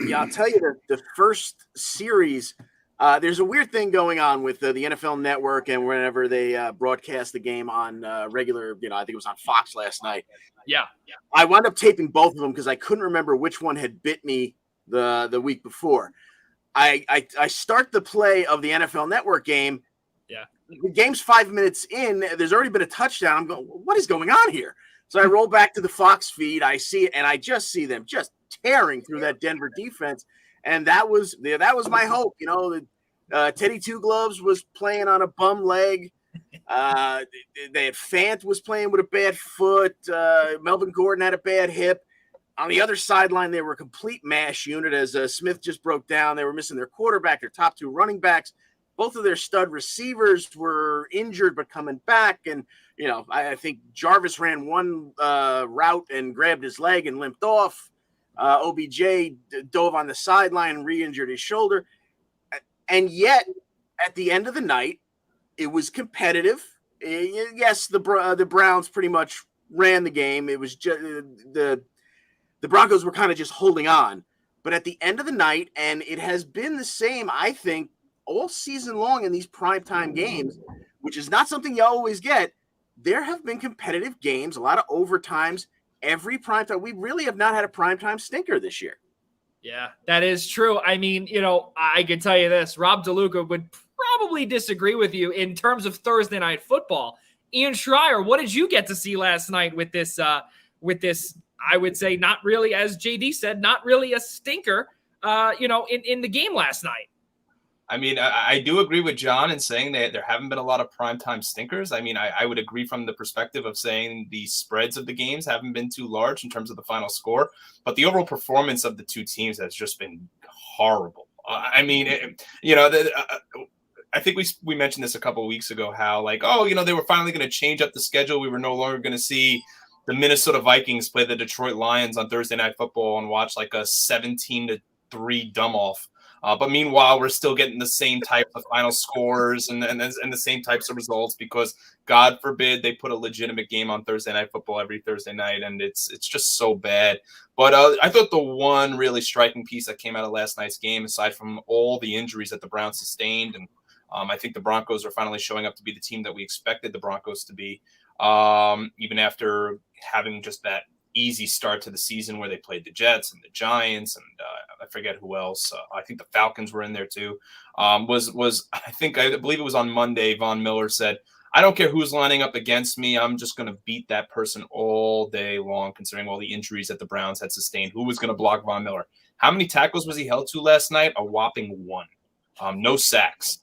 Speaker 5: Yeah, I'll tell you, the first series, there's a weird thing going on with the NFL Network, and whenever they broadcast the game on regular, I think it was on Fox last night.
Speaker 1: Yeah.
Speaker 5: I wound up taping both of them because I couldn't remember which one had bit me the week before. I start the play of the NFL Network game.
Speaker 1: Yeah.
Speaker 5: The game's 5 minutes in. There's already been a touchdown. I'm going, what is going on here? So I roll back to the Fox feed. I see it, and I just see them just tearing through that Denver defense. And that was my hope. Teddy Two Gloves was playing on a bum leg. They had Fant was playing with a bad foot. Melvin Gordon had a bad hip. On the other sideline, they were a complete mash unit. As Smith just broke down, they were missing their quarterback, their top two running backs. Both of their stud receivers were injured but coming back. And, I think Jarvis ran one route and grabbed his leg and limped off. OBJ dove on the sideline and re-injured his shoulder. And yet, at the end of the night, it was competitive. Yes, the Browns pretty much ran the game. It was just the Broncos were kind of just holding on. But at the end of the night, and it has been the same, I think, all season long in these primetime games, which is not something you always get, there have been competitive games, a lot of overtimes, every primetime. We really have not had a primetime stinker this year.
Speaker 1: Yeah, that is true. I mean, I can tell you this, Rob DeLuca would probably disagree with you in terms of Thursday Night Football. Ian Schraier, what did you get to see last night with this, I would say, not really, as JD said, not really a stinker, in the game last night?
Speaker 2: I mean, I do agree with John in saying that there haven't been a lot of primetime stinkers. I mean, I would agree from the perspective of saying the spreads of the games haven't been too large in terms of the final score, but the overall performance of the two teams has just been horrible. I mean, I think we mentioned this a couple of weeks ago, how like, they were finally going to change up the schedule. We were no longer going to see the Minnesota Vikings play the Detroit Lions on Thursday Night Football and watch like a 17-3 dumb off. But meanwhile, we're still getting the same type of final scores and the same types of results because, God forbid, they put a legitimate game on Thursday Night Football every Thursday night, and it's just so bad. But I thought the one really striking piece that came out of last night's game, aside from all the injuries that the Browns sustained, and I think the Broncos are finally showing up to be the team that we expected the Broncos to be, even after having just that easy start to the season where they played the Jets and the Giants and I forget who else. I think the Falcons were in there too. I believe it was on Monday. Von Miller said, "I don't care who's lining up against me. I'm just going to beat that person all day long, considering all the injuries that the Browns had sustained." Who was going to block Von Miller? How many tackles was he held to last night? A whopping 1. No sacks.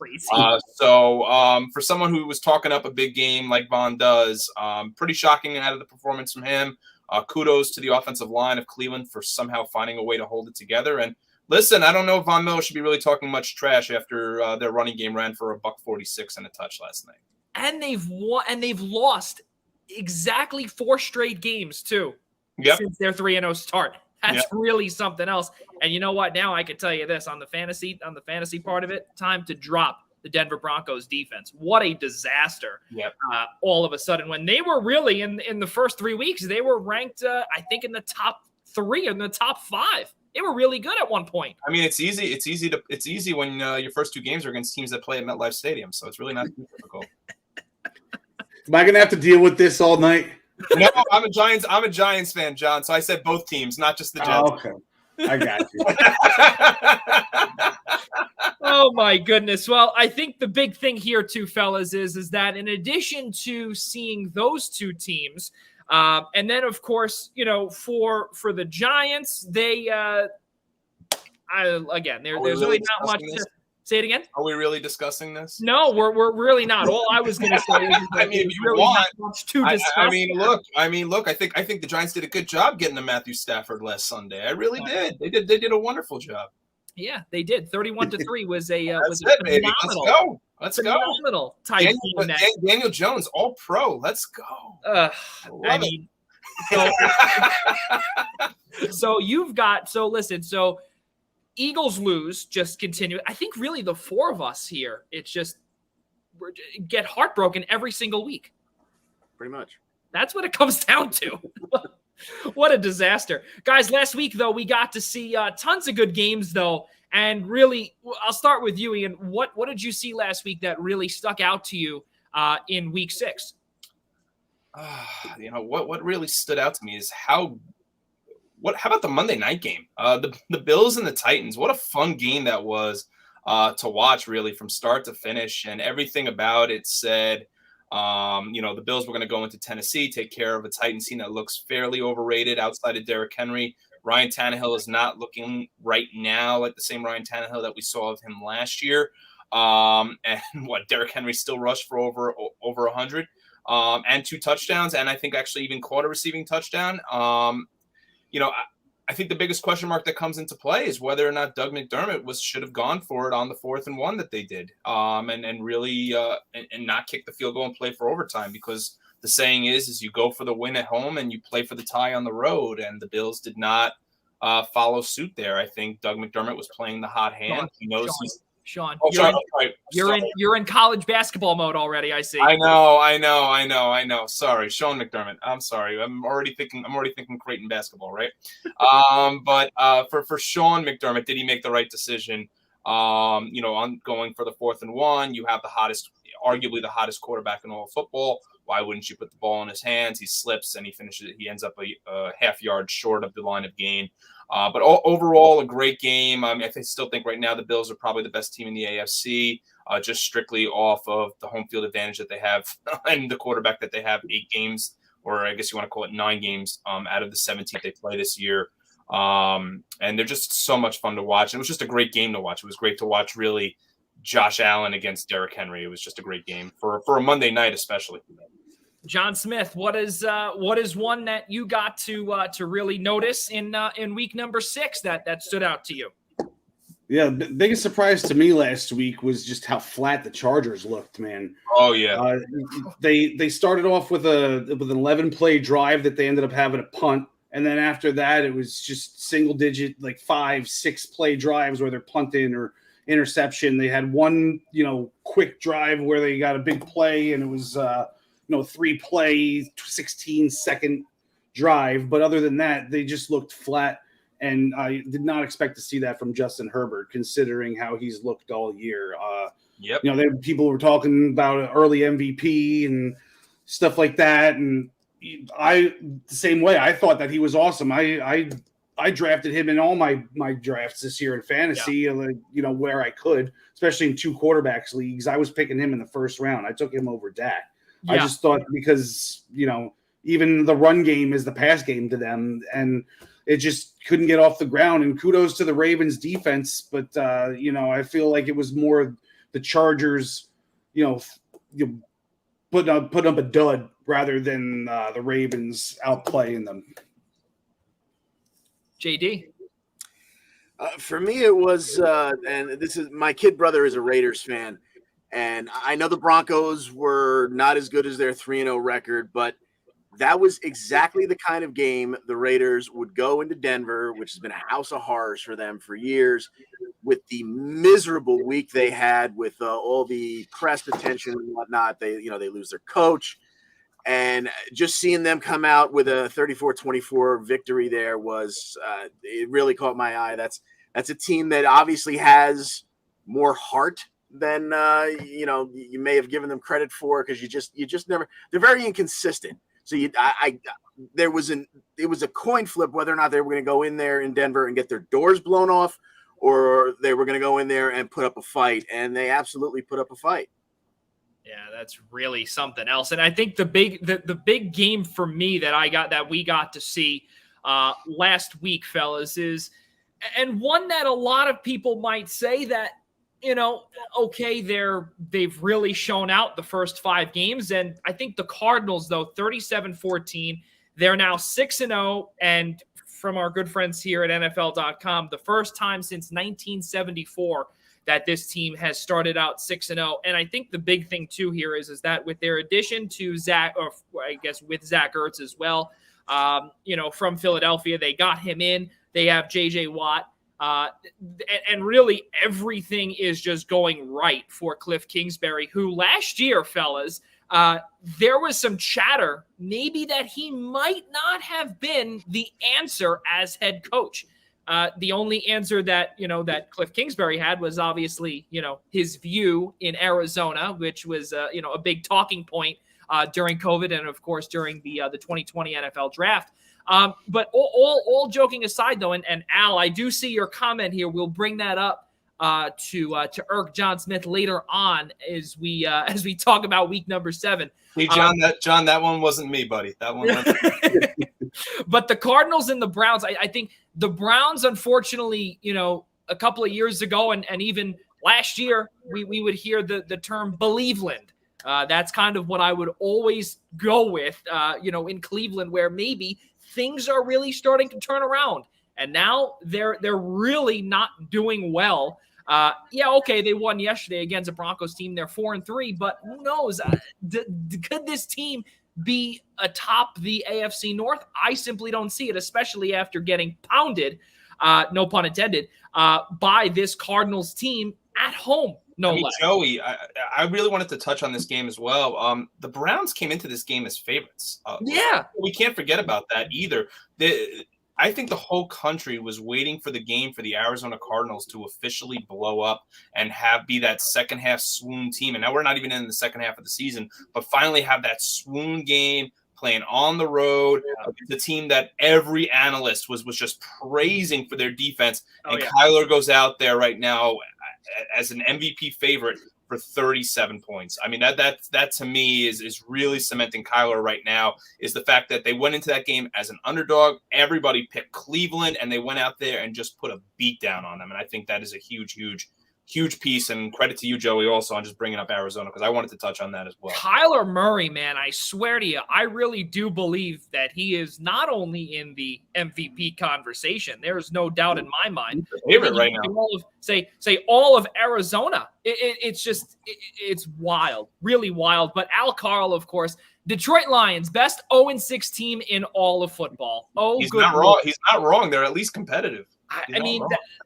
Speaker 2: So for someone who was talking up a big game like Von does, pretty shocking out of the performance from him. Kudos to the offensive line of Cleveland for somehow finding a way to hold it together. And listen, I don't know if Von Miller should be really talking much trash after their running game ran for $146 and a touch last night.
Speaker 1: And they've lost exactly 4 straight games too.
Speaker 2: Yep.
Speaker 1: Since their 3-0 start. That's really something else. And you know what? Now I can tell you this on the fantasy part of it, time to drop the Denver Broncos defense. What a disaster.
Speaker 2: Yep.
Speaker 1: All of a sudden, when they were really in the first 3 weeks, they were ranked, I think, in the top 3, in the top 5. They were really good at one point.
Speaker 2: I mean, it's easy when your first 2 games are against teams that play at MetLife Stadium. So it's really not too difficult.
Speaker 4: Am I going to have to deal with this all night?
Speaker 2: No, I'm a Giants fan, John. So I said both teams, not just the Jets.
Speaker 4: Oh, okay. I got you.
Speaker 1: Oh my goodness. Well, I think the big thing here too, fellas, is that in addition to seeing those 2 teams, and then of course, for the Giants, they there's really not much to say it again.
Speaker 2: Are we really discussing this?
Speaker 1: No, we're really not. All I was going to say is
Speaker 2: I mean, if you
Speaker 1: really
Speaker 2: want,
Speaker 1: not much to discuss.
Speaker 2: I mean, look. I think the Giants did a good job getting to Matthew Stafford last Sunday. I really did. They did a wonderful job.
Speaker 1: Yeah, they did. 31-3 was a
Speaker 2: baby. Let's go.
Speaker 1: Phenomenal type team.
Speaker 2: Daniel Jones, all pro. Let's go.
Speaker 1: So Eagles lose, just continue. I think really the 4 of us here, it's just get heartbroken every single week.
Speaker 5: Pretty much.
Speaker 1: That's what it comes down to. What a disaster. Guys, last week, though, we got to see tons of good games, though. And really, I'll start with you, Ian. What did you see last week that really stuck out to you in week 6?
Speaker 2: What really stood out to me is how about the Monday night game? The Bills and the Titans. What a fun game that was to watch, really, from start to finish. And everything about it said, the Bills were going to go into Tennessee, take care of a Titans team that looks fairly overrated outside of Derrick Henry. Ryan Tannehill is not looking right now like the same Ryan Tannehill that we saw of him last year. And Derrick Henry still rushed for over 100 and 2 touchdowns. And I think actually even caught a receiving touchdown. I think the biggest question mark that comes into play is whether or not Doug McDermott should have gone for it on the 4th and 1 that they did, and really not kick the field goal and play for overtime, because the saying is you go for the win at home and you play for the tie on the road, and the Bills did not follow suit there. I think Doug McDermott was playing the hot hand. He knows he's.
Speaker 1: Sean,
Speaker 2: sorry.
Speaker 1: You're in college basketball mode already. I see.
Speaker 2: I know. Sorry, Sean McDermott. I'm sorry. I'm already thinking Creighton basketball, right? But for Sean McDermott, did he make the right decision? On going for the 4th and 1, you have arguably the hottest quarterback in all of football. Why wouldn't you put the ball in his hands? He slips and he finishes. He ends up a half yard short of the line of gain. But overall, a great game. I still think right now the Bills are probably the best team in the AFC, just strictly off of the home field advantage that they have and the quarterback that they have. 8 games, or I guess you want to call it 9 games, out of the 17 they play this year. And they're just so much fun to watch. It was just a great game to watch. It was great to watch, really, Josh Allen against Derrick Henry. It was just a great game for a Monday night, especially.
Speaker 1: John Smith, what is one that you got to really notice in week number 6 that stood out to you?
Speaker 4: Yeah, the biggest surprise to me last week was just how flat the Chargers looked, man.
Speaker 2: Oh yeah.
Speaker 4: They started off with an 11-play drive that they ended up having a punt, and then after that it was just single digit, like 5-6 play drives where they're punting or interception. They had one, quick drive where they got a big play, and it was 3-play 16-second drive. But other than that, they just looked flat. And I did not expect to see that from Justin Herbert, considering how he's looked all year.
Speaker 2: Yep.
Speaker 4: People were talking about an early MVP and stuff like that, and the same way. I thought that he was awesome. I drafted him in all my drafts this year in fantasy, where I could, especially in 2 quarterbacks leagues. I was picking him in the first round. I took him over Dak. Yeah. I just thought because even the run game is the pass game to them, and it just couldn't get off the ground. And kudos to the Ravens defense, but I feel like it was more the Chargers, putting up a dud rather than the Ravens outplaying them.
Speaker 1: JD.
Speaker 5: For me, it was, and this is my kid brother is a Raiders fan, and I know the Broncos were not as good as their 3-0 record, but that was exactly the kind of game the Raiders would go into Denver, which has been a house of horrors for them for years, with the miserable week they had with all the press attention and whatnot. They lose their coach, and just seeing them come out with a 34-24 victory there was it really caught my eye. That's a team that obviously has more heart than you may have given them credit for, because you just never. They're very inconsistent. So it was a coin flip whether or not they were going to go in there in Denver and get their doors blown off, or they were going to go in there and put up a fight, and they absolutely put up a fight.
Speaker 1: Yeah, that's really something else. And I think the big game for me that we got to see last week, fellas, is, and one that a lot of people might say that, okay, they've really shown out the first 5 games. And I think the Cardinals, though, 37-14, they're now 6-0. And from our good friends here at NFL.com, the first time since 1974 that this team has started out 6-0. And I think the big thing, too, here is that with their addition to Zach, or I guess with Zach Ertz as well, from Philadelphia, they got him in. They have J.J. Watt. And really everything is just going right for Cliff Kingsbury, who last year, fellas, there was some chatter maybe that he might not have been the answer as head coach. The only answer that Cliff Kingsbury had was obviously, his view in Arizona, which was, a big talking point during COVID and, of course, during the 2020 NFL draft. But all joking aside, though, and Al, I do see your comment here. We'll bring that up to Irk John Smith later on as we talk about week number 7.
Speaker 2: Hey, John, that one wasn't me, buddy. That one wasn't me.
Speaker 1: But the Cardinals and the Browns, I think the Browns, unfortunately, a couple of years ago and even last year, we would hear the term Believeland. That's kind of what I would always go with, in Cleveland, where maybe things are really starting to turn around, and now they're really not doing well. Okay, they won yesterday against a Broncos team. They're 4-3, but who knows? Could this team be atop the AFC North? I simply don't see it, especially after getting pounded, no pun intended, by this Cardinals team at home. Less.
Speaker 2: Joey, I really wanted to touch on this game as well. The Browns came into this game as favorites. We can't forget about that either. I think the whole country was waiting for the game for the Arizona Cardinals to officially blow up and be that second half swoon team. And now we're not even in the second half of the season, but finally have that swoon game playing on the road. The team that every analyst was just praising for their defense. Kyler goes out there right now as an MVP favorite for 37 points. I mean, that to me is really cementing Kyler right now, is the fact that they went into that game as an underdog. Everybody picked Cleveland, and they went out there and just put a beat down on them. And I think that is a huge, huge huge piece, and credit to you, Joey, also on just bringing up Arizona, because I wanted to touch on that as well.
Speaker 1: Kyler Murray, man, I swear to you, I really do believe that he is not only in the MVP conversation. There's no doubt in my mind.
Speaker 2: Favorite right now.
Speaker 1: All of, say all of Arizona. It's wild, really wild. But Al Carl, of course, Detroit Lions, best 0-6 team in all of football. Oh,
Speaker 2: he's
Speaker 1: good
Speaker 2: not
Speaker 1: Lord.
Speaker 2: wrong. He's not wrong. They're at least competitive.
Speaker 1: I mean,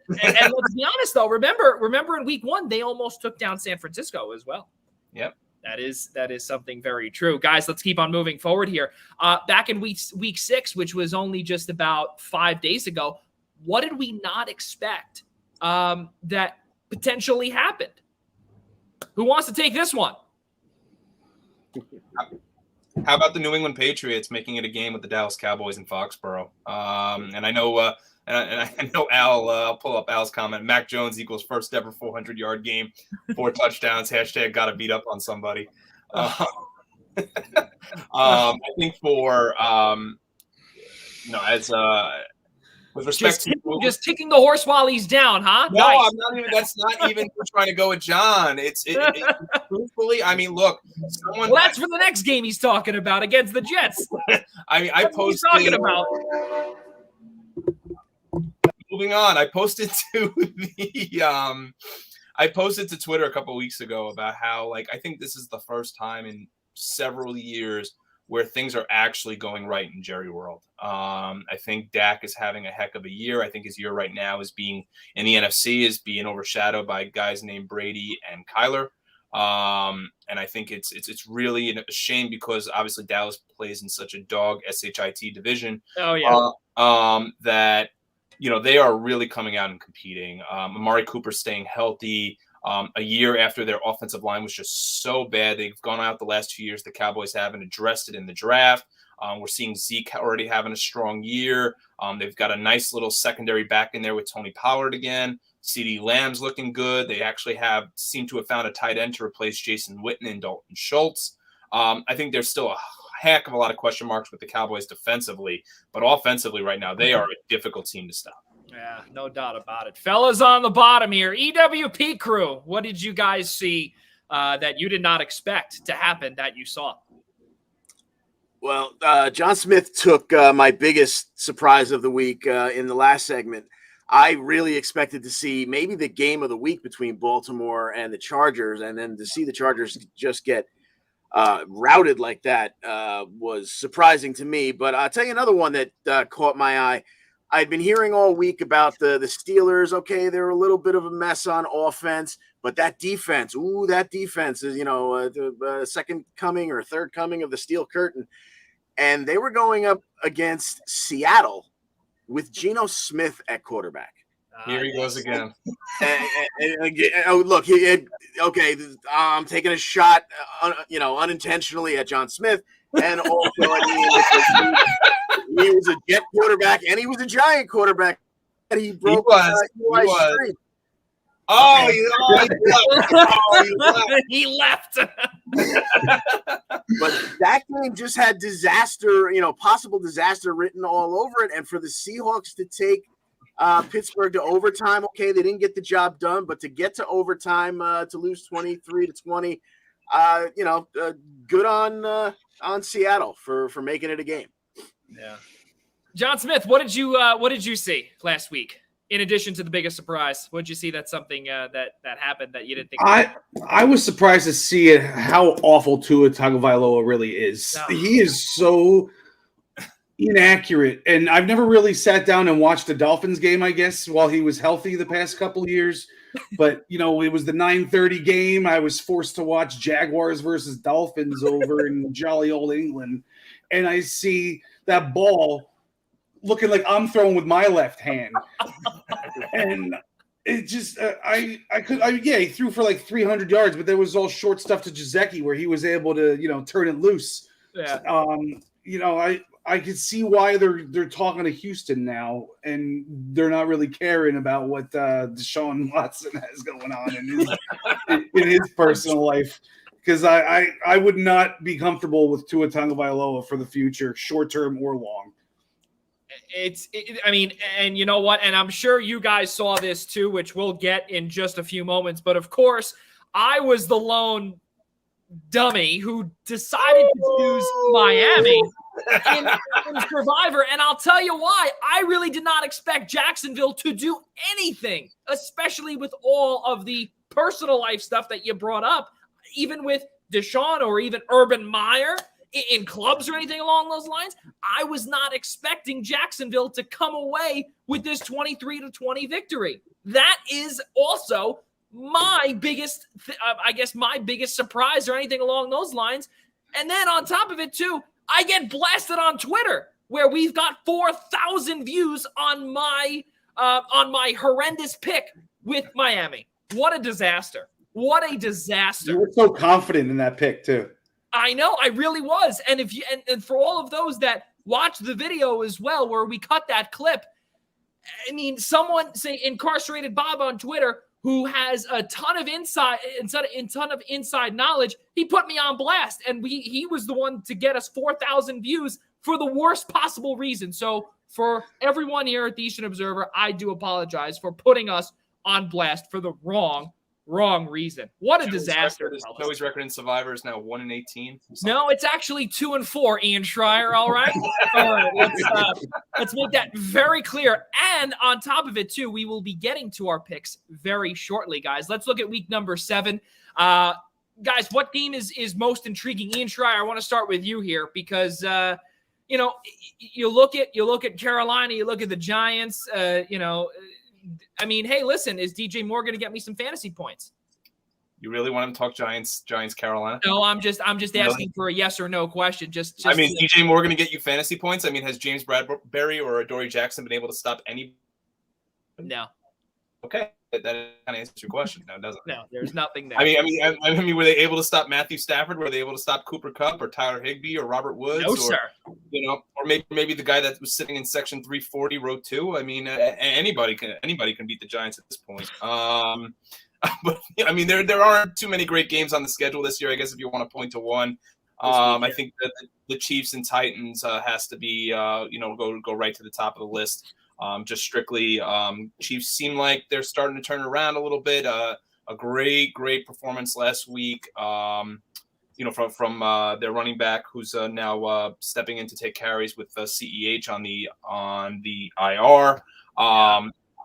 Speaker 1: and let's be honest though. Remember in week 1, they almost took down San Francisco as well.
Speaker 2: Yep.
Speaker 1: That is something very true. Guys, let's keep on moving forward here. Back in week 6, which was only just about 5 days ago, what did we not expect that potentially happened? Who wants to take this one?
Speaker 2: How about the New England Patriots making it a game with the Dallas Cowboys in Foxborough? And I know I know Al, I'll pull up Al's comment. Mac Jones equals first ever 400-yard game, 4 touchdowns, # got to beat up on somebody. I think for, with respect
Speaker 1: just kicking the horse while he's down, huh?
Speaker 2: No,
Speaker 1: nice.
Speaker 2: I'm not even. That's not even trying to go with John. It's truthfully. I mean, look.
Speaker 1: Well, that's for the next game he's talking about against the Jets.
Speaker 2: I mean, I posted.
Speaker 1: Talking about.
Speaker 2: Moving on, I posted to I posted to Twitter a couple of weeks ago about how, I think this is the first time in several years where things are actually going right in Jerry world. I think Dak is having a heck of a year. I think his year right now is being in the NFC is being overshadowed by guys named Brady and Kyler. And I think it's really a shame because obviously Dallas plays in such a dog SHIT division.
Speaker 1: Oh yeah.
Speaker 2: That they are really coming out and competing. Amari Cooper staying healthy. A year after their offensive line was just so bad. They've gone out the last 2 years. The Cowboys haven't addressed it in the draft. We're seeing Zeke already having a strong year. They've got a nice little secondary back in there with Tony Pollard again. CeeDee Lamb's looking good. They actually seem to have found a tight end to replace Jason Witten and Dalton Schultz. I think there's still a heck of a lot of question marks with the Cowboys defensively, but offensively right now, they are a difficult team to stop.
Speaker 1: Yeah, no doubt about it. Fellas on the bottom here, EWP crew, what did you guys see that you did not expect to happen that you saw?
Speaker 5: Well, John Smith took my biggest surprise of the week in the last segment. I really expected to see maybe the game of the week between Baltimore and the Chargers, and then to see the Chargers just get routed like that was surprising to me. But I'll tell you another one that caught my eye. I'd been hearing all week about the Steelers. Okay, they're a little bit of a mess on offense, but that defense is, the second coming or third coming of the Steel Curtain. And they were going up against Seattle with Geno Smith at quarterback.
Speaker 2: Here he goes again.
Speaker 5: Look, I'm taking a shot, unintentionally at John Smith. And also, he was a Jet quarterback and he was a Giant quarterback. And he broke Eli's streak.
Speaker 1: He left.
Speaker 5: But that game just had disaster, possible disaster written all over it. And for the Seahawks to take Pittsburgh to overtime, okay, they didn't get the job done, but to get to overtime, to lose 23-20, good on Seattle for making it a game.
Speaker 1: Yeah. John Smith, what did you see last week? In addition to the biggest surprise, what did you see that's something that happened that you didn't think?
Speaker 4: I was surprised to see how awful Tua Tagovailoa really is.
Speaker 1: No.
Speaker 4: He is so inaccurate, and I've never really sat down and watched a Dolphins game, I guess, while he was healthy the past couple of years. But, it was the 9:30 game. I was forced to watch Jaguars versus Dolphins over in jolly old England. And I see that ball looking like I'm throwing with my left hand. And it just, he threw for like 300 yards, but there was all short stuff to Jaceki where he was able to, turn it loose.
Speaker 1: Yeah.
Speaker 4: I could see why they're talking to Houston now, and they're not really caring about what Deshaun Watson has going on in his personal life. Because I would not be comfortable with Tua Tagovailoa for the future, short term or long.
Speaker 1: I mean, and you know what? And I'm sure you guys saw this too, which we'll get in just a few moments. But of course, I was the lone dummy who decided to choose Miami in Survivor. And I'll tell you why. I really did not expect Jacksonville to do anything, especially with all of the personal life stuff that you brought up, even with Deshaun or even Urban Meyer in clubs or anything along those lines. I was not expecting Jacksonville to come away with this 23-20 victory. That is also my biggest, my biggest surprise or anything along those lines. And then on top of it too, I get blasted on Twitter where we've got 4,000 views on my horrendous pick with Miami. What a disaster. What a disaster.
Speaker 4: You were so confident in that pick too.
Speaker 1: I know, I really was. And if you and for all of those that watch the video as well, where we cut that clip, I mean, someone say Incarcerated Bob on Twitter, who has a ton of inside knowledge, he put me on blast, and he was the one to get us 4,000 views for the worst possible reason. So for everyone here at the Eastern Observer, I do apologize for putting us on blast for the wrong reason. What a disaster.
Speaker 2: Joey's record in Survivor is now 1-18.
Speaker 1: No, it's actually 2-4, Ian Schraier. All right. All right. Let's make that very clear. And on top of it, too, we will be getting to our picks very shortly, guys. Let's look at week number 7. Guys, what game is most intriguing? Ian Schraier, I want to start with you here because you look at Carolina, you look at the Giants, I mean, hey, listen, is DJ Moore going to get me some fantasy points?
Speaker 2: You really want him to talk Giants, Carolina?
Speaker 1: No, I'm just asking for a yes or no question. Just
Speaker 2: I mean, DJ Moore going to get you fantasy points? I mean, has James Bradbury or Adoree Jackson been able to stop any?
Speaker 1: No.
Speaker 2: Okay, that kind of answers your question. No, it doesn't.
Speaker 1: No, there's nothing there.
Speaker 2: I mean, were they able to stop Matthew Stafford? Were they able to stop Cooper Kupp or Tyler Higbee or Robert Woods?
Speaker 1: No, sir.
Speaker 2: Or maybe the guy that was sitting in section 340, row 2. I mean, anybody can beat the Giants at this point. But I mean, there aren't too many great games on the schedule this year. I guess if you want to point to one, I think that the Chiefs and Titans has to be go right to the top of the list. Just strictly, Chiefs seem like they're starting to turn around a little bit. A great performance last week. From their running back, who's now stepping in to take carries with CEH on the IR.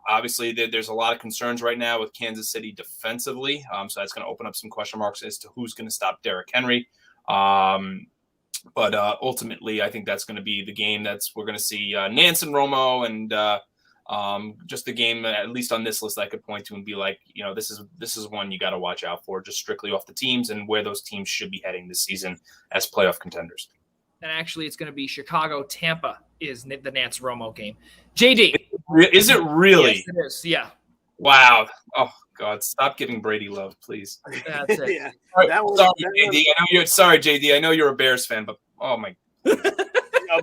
Speaker 2: Obviously, there's a lot of concerns right now with Kansas City defensively. So that's going to open up some question marks as to who's going to stop Derrick Henry. But ultimately, I think that's going to be the game we're going to see Nance and Romo, and just the game, at least on this list, I could point to and be like, this is one you got to watch out for, just strictly off the teams and where those teams should be heading this season as playoff contenders.
Speaker 1: And actually, it's going to be Chicago-Tampa is the Nance Romo game. JD.
Speaker 2: Is it really?
Speaker 1: Yes, it is. Yeah.
Speaker 2: Wow. Oh, God. Stop giving Brady love, please.
Speaker 1: That's it.
Speaker 5: Yeah.
Speaker 2: Sorry, JD. I know you're a Bears fan, but oh, my.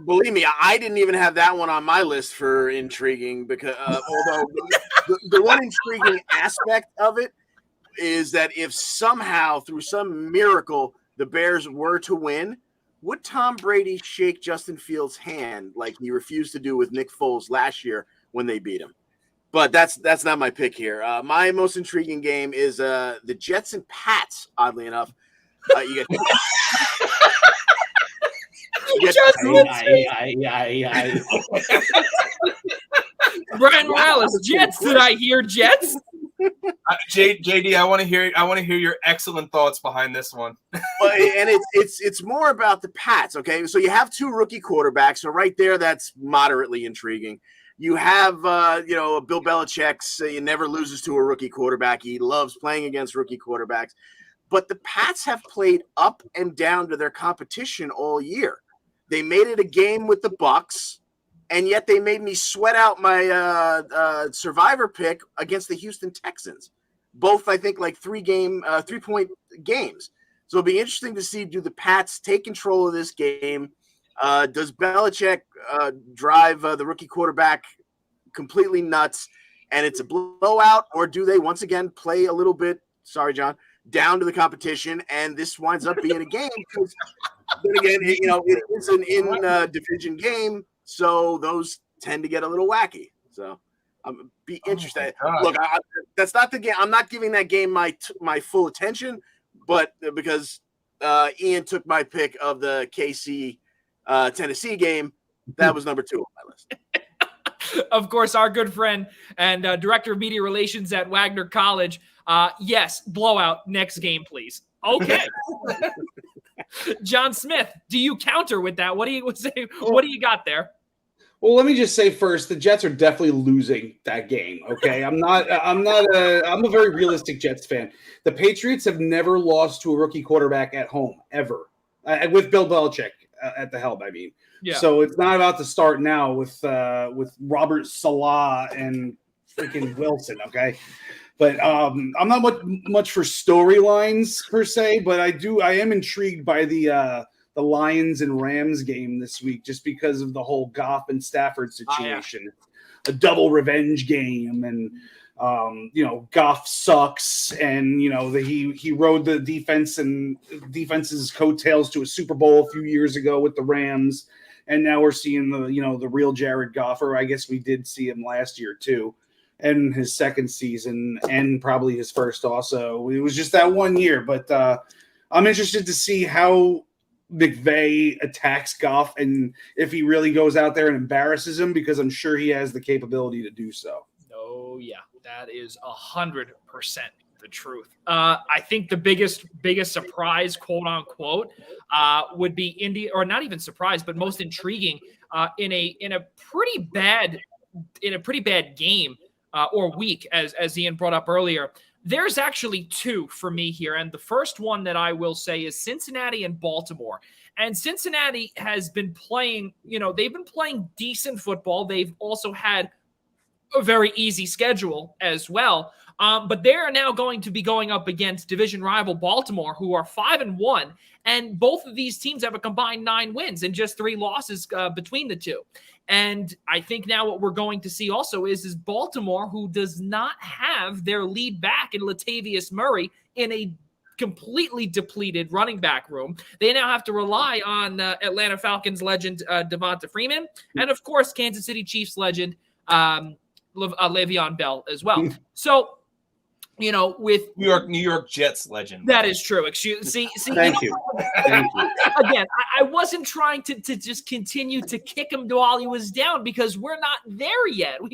Speaker 5: Believe me, I didn't even have that one on my list for intriguing because although the one intriguing aspect of it is that if somehow through some miracle the Bears were to win, would Tom Brady shake Justin Fields' hand like he refused to do with Nick Foles last year when they beat him? But that's not my pick here. My most intriguing game is the Jets and Pats, oddly enough. You get
Speaker 1: Brian Morales, Jets. Did I hear Jets?
Speaker 2: JD, I want to hear your excellent thoughts behind this one.
Speaker 5: Well, and it's more about the Pats. Okay, so you have 2 rookie quarterbacks, so right there, that's moderately intriguing. You have Bill Belichick's he never loses to a rookie quarterback. He loves playing against rookie quarterbacks, but the Pats have played up and down to their competition all year. They made it a game with the Bucs, and yet they made me sweat out my Survivor pick against the Houston Texans. Both, I think, like 3-point games. So it'll be interesting to see, do the Pats take control of this game? Does Belichick drive the rookie quarterback completely nuts and it's a blowout? Or do they once again play a little bit, sorry, John, down to the competition, and this winds up being a game? Because then again, it is an in-division game. So those tend to get a little wacky. So I'm be interested.
Speaker 2: my God.
Speaker 5: Look, that's not the game. I'm not giving that game my full attention, but because Ian took my pick of the KC Tennessee game, that was number 2 on my list.
Speaker 1: Of course, our good friend and director of media relations at Wagner College. Yes, blowout. Next game, please. Okay. John Smith, do you counter with that? What do you say? What do you got there?
Speaker 4: Well, let me just say first, the Jets are definitely losing that game. Okay, I'm a very realistic Jets fan. The Patriots have never lost to a rookie quarterback at home ever, with Bill Belichick at the helm. I mean,
Speaker 1: Yeah.
Speaker 4: So it's not about to start now with Robert Salah and freaking Wilson. Okay, but I'm not much for storylines per se, but I am intrigued by the Lions and Rams game this week just because of the whole Goff and Stafford situation. A double revenge game, and Goff sucks, and he rode the defense's coattails to a Super Bowl a few years ago with the Rams, and now we're seeing the real Jared Goff, or I guess we did see him last year too, and his second season, and probably his first also. It was just that 1 year, but I'm interested to see how McVay attacks Goff and if he really goes out there and embarrasses him, because I'm sure he has the capability to do so.
Speaker 1: Oh yeah, that is 100% the truth. I think the biggest surprise, quote unquote, would be India, or not even surprise, but most intriguing in a pretty bad game or week, as Ian brought up earlier. There's actually 2 for me here. And the first one that I will say is Cincinnati and Baltimore. And Cincinnati has been playing, they've been playing decent football. They've also had a very easy schedule as well. But they are now going to be going up against division rival Baltimore, who are 5-1. And both of these teams have a combined 9 wins and just 3 losses between the two. And I think now what we're going to see also is Baltimore, who does not have their lead back in Latavius Murray in a completely depleted running back room. They now have to rely on Atlanta Falcons legend Devonta Freeman, and of course Kansas City Chiefs legend Le'Veon Bell as well. So, with
Speaker 2: New York Jets legend.
Speaker 1: That is true. See.
Speaker 4: Thank you.
Speaker 1: Again, I wasn't trying to just continue to kick him while he was down, because we're not there yet. We'll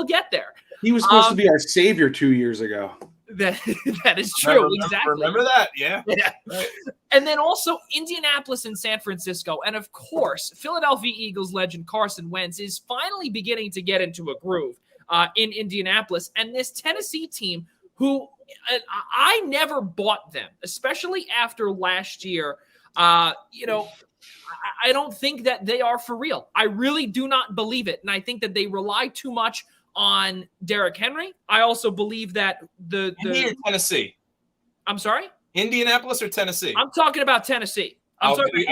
Speaker 1: get there.
Speaker 4: He was supposed to be our savior 2 years ago.
Speaker 1: That is true. Exactly.
Speaker 2: Remember that? Yeah.
Speaker 1: Right. And then also Indianapolis and San Francisco. And of course, Philadelphia Eagles legend Carson Wentz is finally beginning to get into a groove in Indianapolis. And this Tennessee team, who I never bought them, especially after last year. I don't think that they are for real. I really do not believe it. And I think that they rely too much on Derrick Henry. I also believe that the
Speaker 2: Tennessee.
Speaker 1: I'm sorry?
Speaker 2: Indianapolis or Tennessee?
Speaker 1: I'm talking about Tennessee. I'm talking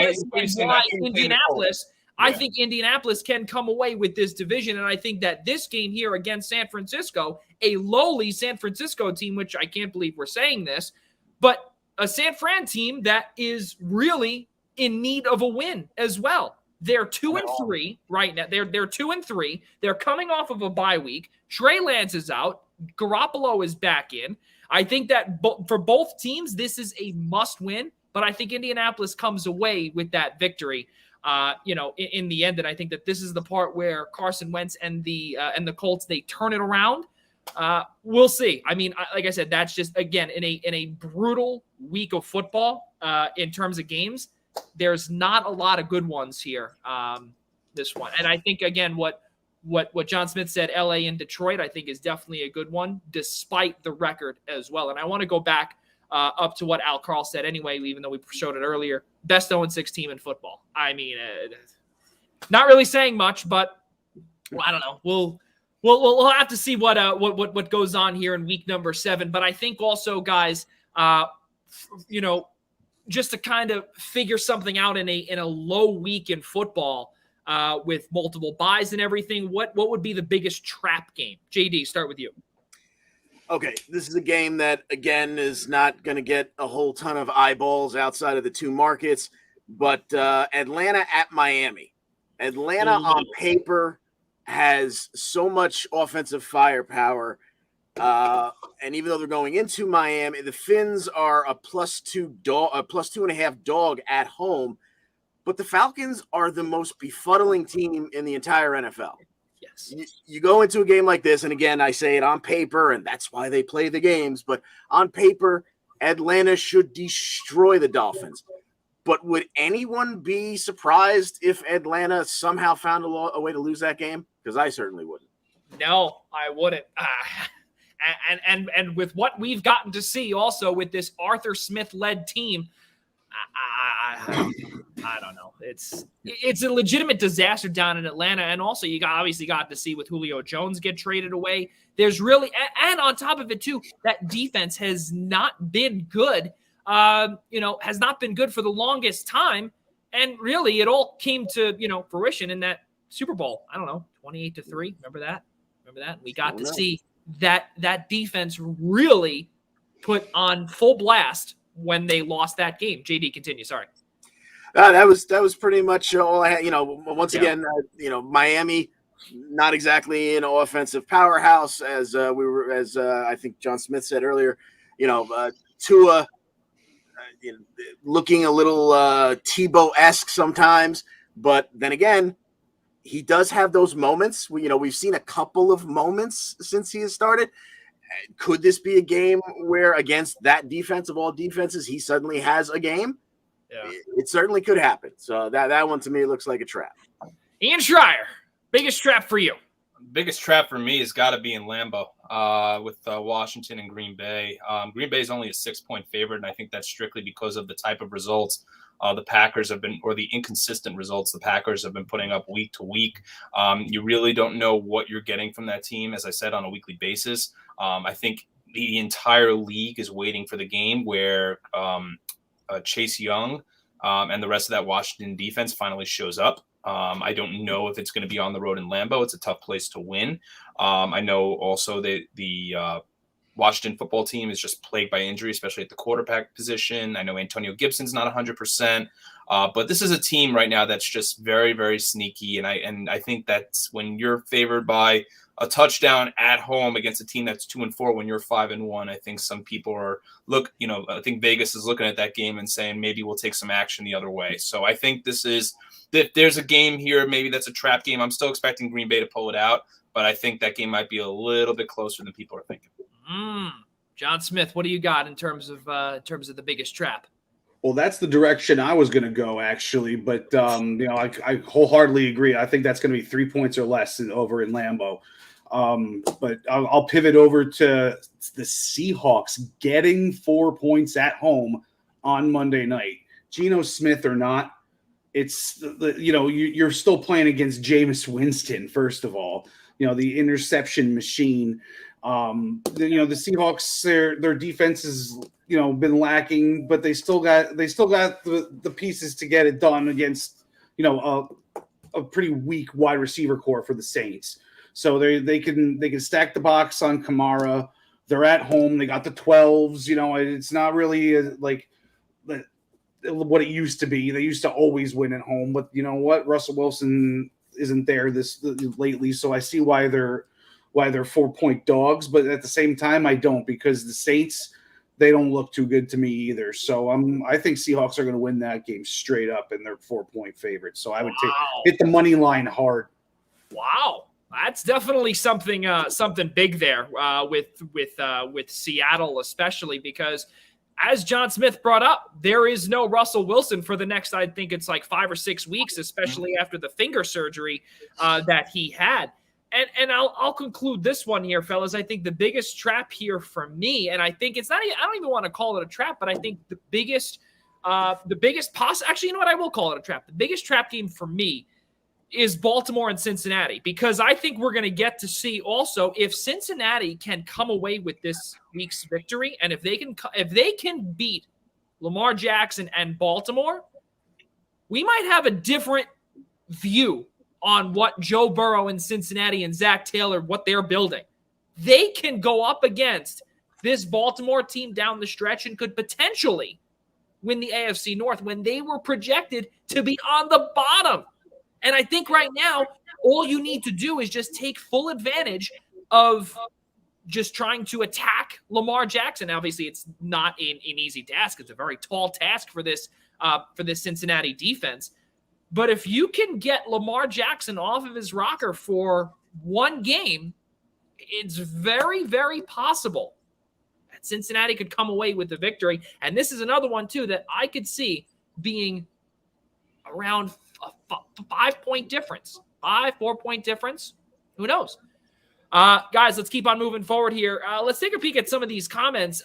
Speaker 1: about Indianapolis.
Speaker 2: Yeah.
Speaker 1: I think Indianapolis can come away with this division, and I think that this game here against San Francisco, a lowly San Francisco team, which I can't believe we're saying this, but a San Fran team that is really in need of a win as well. They're 2-3 right now. They're 2-3. They're coming off of a bye week. Trey Lance is out. Garoppolo is back in. I think that for both teams, this is a must win. But I think Indianapolis comes away with that victory. In the end, and I think that this is the part where Carson Wentz and the Colts, they turn it around. We'll see. I mean, like I said, that's just again in a brutal week of football in terms of games. There's not a lot of good ones here. This one, and I think again, what John Smith said, LA and Detroit, I think is definitely a good one, despite the record as well. And I want to go back up to what Al Carl said anyway, even though we showed it earlier. Best 0-6 team in football. I mean, not really saying much, but I don't know. We'll have to see what goes on here in week number 7. But I think also, guys, just to kind of figure something out in a low week in football with multiple buys and everything, what would be the biggest trap game? JD, start with you.
Speaker 5: Okay, this is a game that, again, is not going to get a whole ton of eyeballs outside of the two markets, but Atlanta at Miami. Atlanta on paper has so much offensive firepower. And even though they're going into Miami, the Finns are a +2.5 dog at home. But the Falcons are the most befuddling team in the entire NFL.
Speaker 1: Yes.
Speaker 5: You go into a game like this, and again, I say it on paper, and that's why they play the games. But on paper, Atlanta should destroy the Dolphins. But would anyone be surprised if Atlanta somehow found a way to lose that game? Because I certainly wouldn't.
Speaker 1: No, I wouldn't. And with what we've gotten to see also with this Arthur Smith-led team, I don't know. It's a legitimate disaster down in Atlanta. And also you obviously got to see with Julio Jones get traded away. There's really, and on top of it too, that defense has not been good. Has not been good for the longest time. And really it all came to, fruition in that Super Bowl. I don't know, 28-3. Remember that? We got to see that defense really put on full blast when they lost that game. JD, continue. Sorry.
Speaker 5: That was pretty much all I had. Once again, Miami, not exactly an offensive powerhouse as I think John Smith said earlier. Tua looking a little Tebow-esque sometimes, but then again, he does have those moments. We've seen a couple of moments since he has started. Could this be a game where against that defense of all defenses, he suddenly has a game? Yeah. It certainly could happen. So that one to me looks like a trap.
Speaker 1: Ian Schraier, biggest trap for you?
Speaker 2: Biggest trap for me has got to be in Lambeau with Washington and Green Bay. Green Bay is only a 6-point favorite, and I think that's strictly because of the type of results the Packers have been, or the inconsistent results the Packers have been putting up week to week. You really don't know what you're getting from that team, as I said, on a weekly basis. I think the entire league is waiting for the game where Chase Young and the rest of that Washington defense finally shows up. I don't know if it's going to be on the road in Lambeau. It's a tough place to win. I know also that the Washington football team is just plagued by injury, especially at the quarterback position. I know Antonio Gibson's not 100%, but this is a team right now that's just very, very sneaky. And I think that's when you're favored by a touchdown at home against a team that's 2-4 when you're 5-1. I think some people I think Vegas is looking at that game and saying maybe we'll take some action the other way. So I think there's a game here. Maybe that's a trap game. I'm still expecting Green Bay to pull it out, but I think that game might be a little bit closer than people are thinking.
Speaker 1: John Smith, what do you got in terms of the biggest trap?
Speaker 4: Well, that's the direction I was going to go, actually. But, I wholeheartedly agree. I think that's going to be 3 points or less over in Lambeau. But I'll pivot over to the Seahawks getting 4 points at home on Monday night. Geno Smith or not, it's you're still playing against Jameis Winston. First of all, the interception machine. The Seahawks, their defense has been lacking, but they still got the pieces to get it done against a pretty weak wide receiver core for the Saints. So they can stack the box on Kamara. They're at home. They got the 12s. It's not really like what it used to be. They used to always win at home, but you know what? Russell Wilson isn't there lately, so I see why they're 4-point dogs. But at the same time, I don't, because the Saints, they don't look too good to me either. So I think Seahawks are going to win that game straight up, and they're 4-point favorites. So I would hit the money line hard.
Speaker 1: Wow. That's definitely something big there with Seattle, especially because, as John Smith brought up, there is no Russell Wilson for the next, I think it's like 5 or 6 weeks, especially after the finger surgery that he had. And I'll conclude this one here, fellas. I think the biggest trap here for me, and I think it's not, I don't even want to call it a trap, but I think the biggest actually, you know what? I will call it a trap. The biggest trap game for me is Baltimore and Cincinnati, because I think we're going to get to see also if Cincinnati can come away with this week's victory, and if they can beat Lamar Jackson and Baltimore, we might have a different view on what Joe Burrow and Cincinnati and Zach Taylor, what they're building. They can go up against this Baltimore team down the stretch and could potentially win the AFC North when they were projected to be on the bottom And I think right now, all you need to do is just take full advantage of just trying to attack Lamar Jackson. Obviously, it's not an easy task. It's a very tall task for this Cincinnati defense. But if you can get Lamar Jackson off of his rocker for one game, it's very, very possible that Cincinnati could come away with the victory. And this is another one, too, that I could see being around a 5-point difference. 4-point difference. Who knows? Guys, let's keep on moving forward here. Let's take a peek at some of these comments.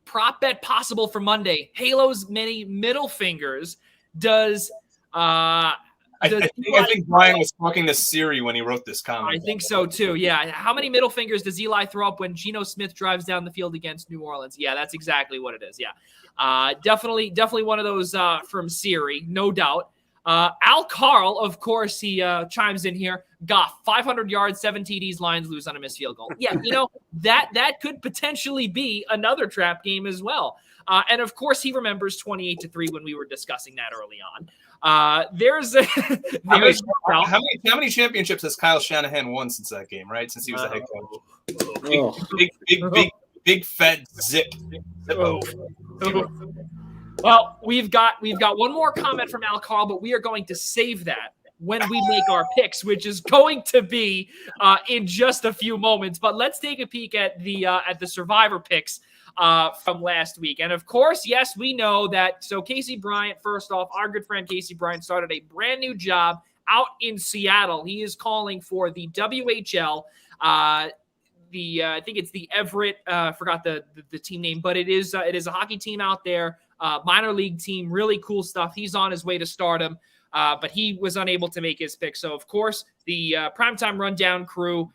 Speaker 1: Prop bet possible for Monday. Halo's many middle fingers. I
Speaker 2: think Brian was talking to Siri when he wrote this comment.
Speaker 1: I think so too. Yeah. How many middle fingers does Eli throw up when Geno Smith drives down the field against New Orleans? Yeah, that's exactly what it is. Yeah. Definitely one of those from Siri, no doubt. Al Carl, of course, he chimes in here. Goff, 500 yards, 7 TDs, Lions lose on a missed field goal. Yeah, that could potentially be another trap game as well. And of course, he remembers 28-3 when we were discussing that early on. How
Speaker 2: many championships has Kyle Shanahan won since that game? Right, since he was the head coach. Big fat zip.
Speaker 1: Well, we've got one more comment from Al Carl, but we are going to save that when we make our picks, which is going to be in just a few moments. But let's take a peek at the Survivor picks from last week. And of course, yes, we know that. So Casey Bryant, first off, our good friend Casey Bryant started a brand new job out in Seattle. He is calling for the WHL. I think it's the Everett. Forgot the team name, but it is a hockey team out there, minor league team. Really cool stuff. He's on his way to stardom, but he was unable to make his pick. So of course, the Primetime Rundown crew,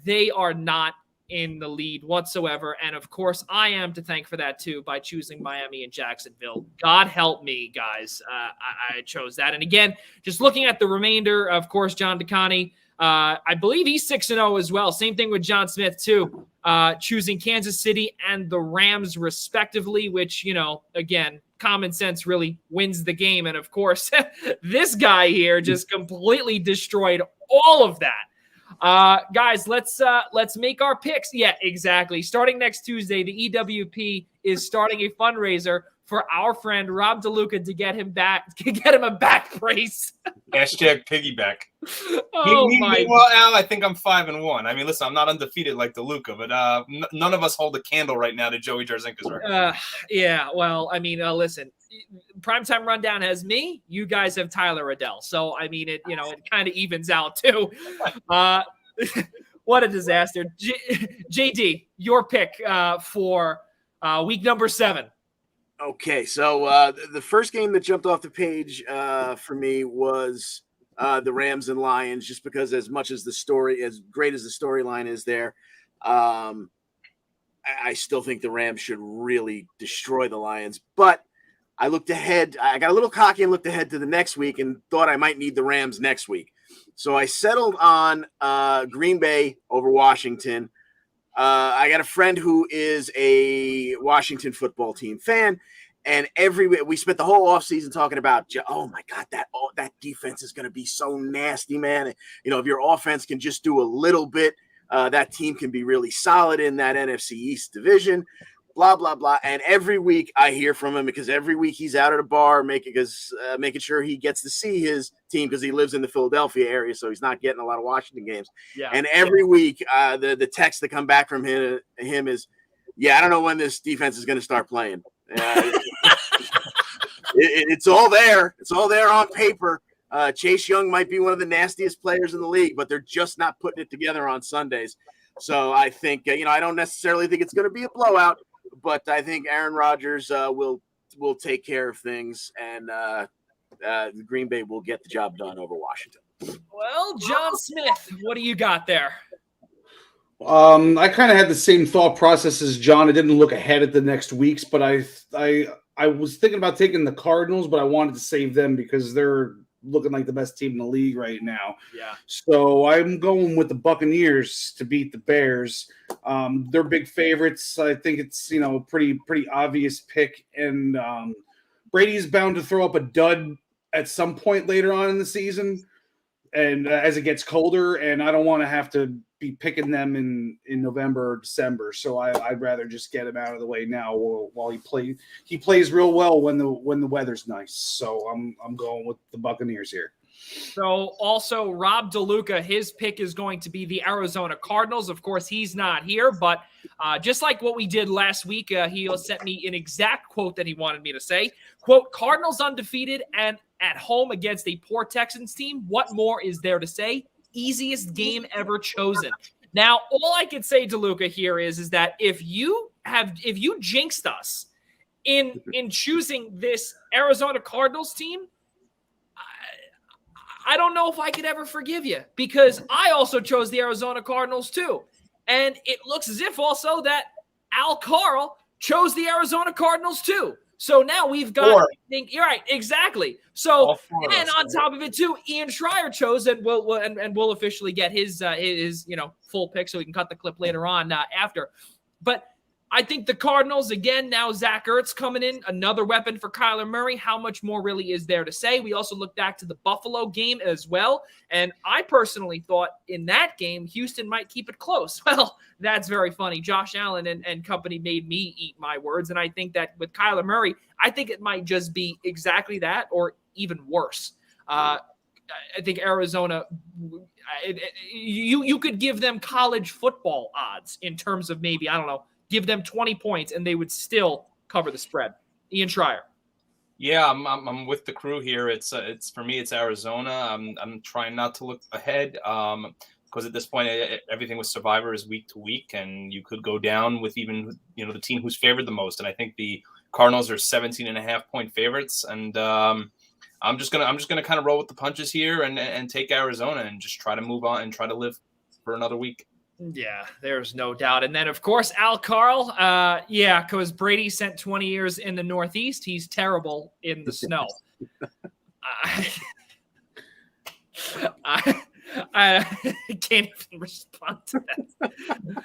Speaker 1: they are not in the lead whatsoever. And of course, I am to thank for that too by choosing Miami and Jacksonville. God help me, guys. I chose that. And again, just looking at the remainder, of course, John DeConnie, I believe he's 6-0 as well. Same thing with John Smith too, choosing Kansas City and the Rams respectively, which, again, common sense really wins the game. And of course, this guy here just completely destroyed all of that. Guys, let's make our picks. Yeah, exactly. Starting next Tuesday, the EWP is starting a fundraiser for our friend Rob DeLuca to get him a back brace.
Speaker 2: Hashtag piggyback.
Speaker 1: Well,
Speaker 2: Al, I think I'm 5-1. I mean, listen, I'm not undefeated like DeLuca, but none of us hold a candle right now to Joey Jarzynka's record.
Speaker 1: Yeah. Well, I mean, listen, Primetime Rundown has me. You guys have Tyler Adele. So I mean, it kind of evens out too. What a disaster. JD, your pick for week number 7.
Speaker 5: Okay, so the first game that jumped off the page for me was the Rams and Lions, just because as great as the storyline is there, I still think the Rams should really destroy the Lions. But I looked ahead. I got a little cocky and looked ahead to the next week and thought I might need the Rams next week. So I settled on Green Bay over Washington. I got a friend who is a Washington football team fan, and we spent the whole offseason talking about, oh my God, that defense is going to be so nasty, man. If your offense can just do a little bit, that team can be really solid in that NFC East division, blah, blah, blah. And every week I hear from him, because every week he's out at a bar making sure he gets to see his team, because he lives in the Philadelphia area, so he's not getting a lot of Washington games. Yeah. And every week the text that come back from him is, I don't know when this defense is going to start playing. It's all there. It's all there on paper. Chase Young might be one of the nastiest players in the league, but they're just not putting it together on Sundays. So I think, I don't necessarily think it's going to be a blowout, but I think Aaron Rodgers will take care of things, and Green Bay will get the job done over Washington.
Speaker 1: Well, John Smith, what do you got there?
Speaker 4: I kind of had the same thought process as John. I didn't look ahead at the next weeks, but I was thinking about taking the Cardinals, but I wanted to save them because they're looking like the best team in the league right now.
Speaker 1: Yeah.
Speaker 4: So I'm going with the Buccaneers to beat the Bears. They're big favorites. I think it's, pretty obvious pick. And Brady's bound to throw up a dud at some point later on in the season, and as it gets colder, and I don't want to have to be picking them in November or December. So I'd rather just get him out of the way now while he plays real well when the weather's nice. So I'm going with the Buccaneers here.
Speaker 1: So also Rob DeLuca, his pick is going to be the Arizona Cardinals. Of course, he's not here, but just like what we did last week, he sent me an exact quote that he wanted me to say. Quote, Cardinals undefeated and at home against a poor Texans team. What more is there to say? Easiest game ever chosen. Now, all I could say, DeLuca, here is that if you jinxed us in choosing this Arizona Cardinals team, I don't know if I could ever forgive you, because I also chose the Arizona Cardinals too. And it looks as if also that Al Carl chose the Arizona Cardinals too. So now we've got, you're right, exactly. So, and on top of it too, Ian Schraier chose, and we'll officially get his full pick so we can cut the clip later on after. But I think the Cardinals, again, now Zach Ertz coming in, another weapon for Kyler Murray. How much more really is there to say? We also look back to the Buffalo game as well. And I personally thought in that game, Houston might keep it close. Well, that's very funny. Josh Allen and company made me eat my words. And I think that with Kyler Murray, I think it might just be exactly that or even worse. I think Arizona, you could give them college football odds in terms of maybe, I don't know, give them 20 points and they would still cover the spread. Ian Schraier.
Speaker 2: Yeah, I'm with the crew here. It's for me, it's Arizona. I'm trying not to look ahead because at this point, everything with Survivor is week to week, and you could go down with even the team who's favored the most. And I think the Cardinals are 17.5-point favorites, and I'm just gonna kind of roll with the punches here and take Arizona and just try to move on and try to live for another week.
Speaker 1: Yeah, there's no doubt. And then, of course, Al Carl. Because Brady spent 20 years in the Northeast. He's terrible in the snow. I can't even respond to that.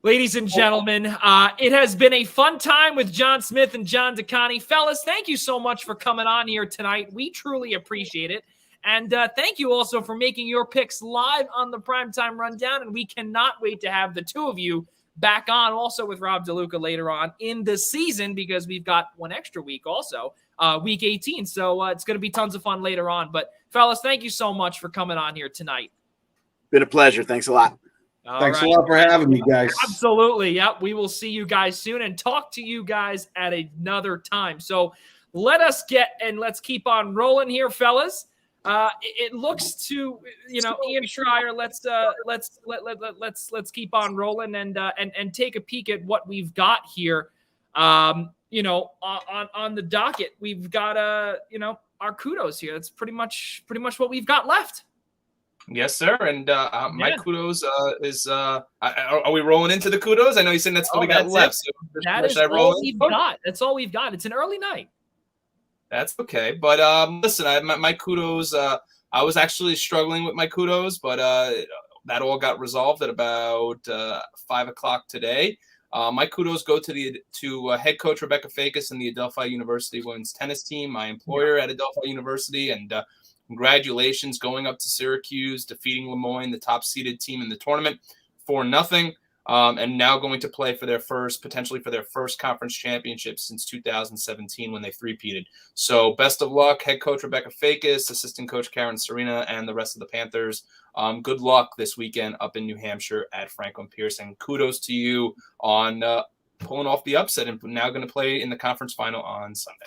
Speaker 1: Ladies and gentlemen, it has been a fun time with John Smith and John DeConnie. Fellas, thank you so much for coming on here tonight. We truly appreciate it. And thank you also for making your picks live on the Primetime Rundown. And we cannot wait to have the two of you back on also with Rob DeLuca later on in the season, because we've got one extra week also, week 18. So it's going to be tons of fun later on. But fellas, thank you so much for coming on here tonight.
Speaker 5: Been a pleasure. Thanks a lot.
Speaker 4: Thanks a lot for having me, guys.
Speaker 1: Absolutely. Yep. We will see you guys soon and talk to you guys at another time. So let's keep on rolling here, fellas. It looks to Ian Schraier. Let's keep on rolling and take a peek at what we've got here. On the docket, we've got our kudos here. That's pretty much what we've got left.
Speaker 2: Yes, sir. And my kudos is are we rolling into the kudos? I know you said that's all we got left. So
Speaker 1: that is all we've got. That's all we've got. It's an early night.
Speaker 2: That's okay. But listen, my kudos, I was actually struggling with my kudos, but that all got resolved at about 5 o'clock today. My kudos go to head coach Rebecca Fakis and the Adelphi University women's tennis team, my employer at Adelphi University, and congratulations going up to Syracuse, defeating Lemoyne, the top-seeded team in the tournament, 4-0. And now going to play for potentially their first conference championship since 2017 when they three-peated. So best of luck, head coach Rebecca Fakis, assistant coach Karen Serena, and the rest of the Panthers. Good luck this weekend up in New Hampshire at Franklin Pierce. And kudos to you on pulling off the upset and now going to play in the conference final on Sunday.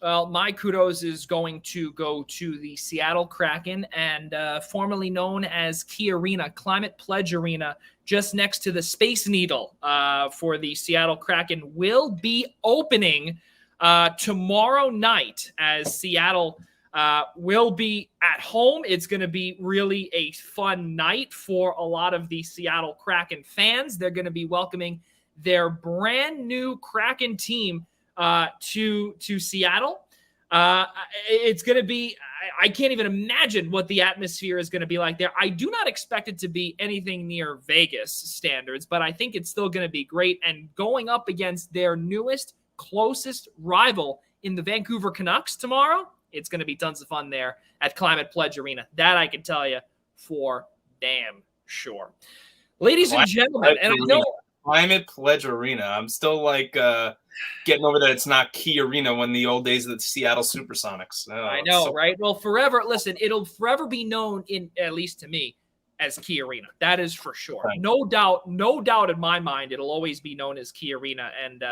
Speaker 1: Well, my kudos is going to go to the Seattle Kraken and formerly known as Key Arena, Climate Pledge Arena, just next to the Space Needle for the Seattle Kraken, will be opening tomorrow night as Seattle will be at home. It's going to be really a fun night for a lot of the Seattle Kraken fans. They're going to be welcoming their brand new Kraken team to Seattle. It's going to be, I can't even imagine what the atmosphere is going to be like there. I do not expect it to be anything near Vegas standards, but I think it's still going to be great. And going up against their newest, closest rival in the Vancouver Canucks tomorrow, It's going to be tons of fun there at Climate Pledge Arena. That I can tell you for damn sure. Ladies and gentlemen, and I know
Speaker 2: Climate Pledge Arena. I'm still like getting over that it's not Key Arena when the old days of the Seattle Supersonics. Oh,
Speaker 1: I know, right? Well, forever, listen, it'll forever be known, in at least to me, as Key Arena. That is for sure.
Speaker 2: Right.
Speaker 1: No doubt in my mind, it'll always be known as Key Arena. And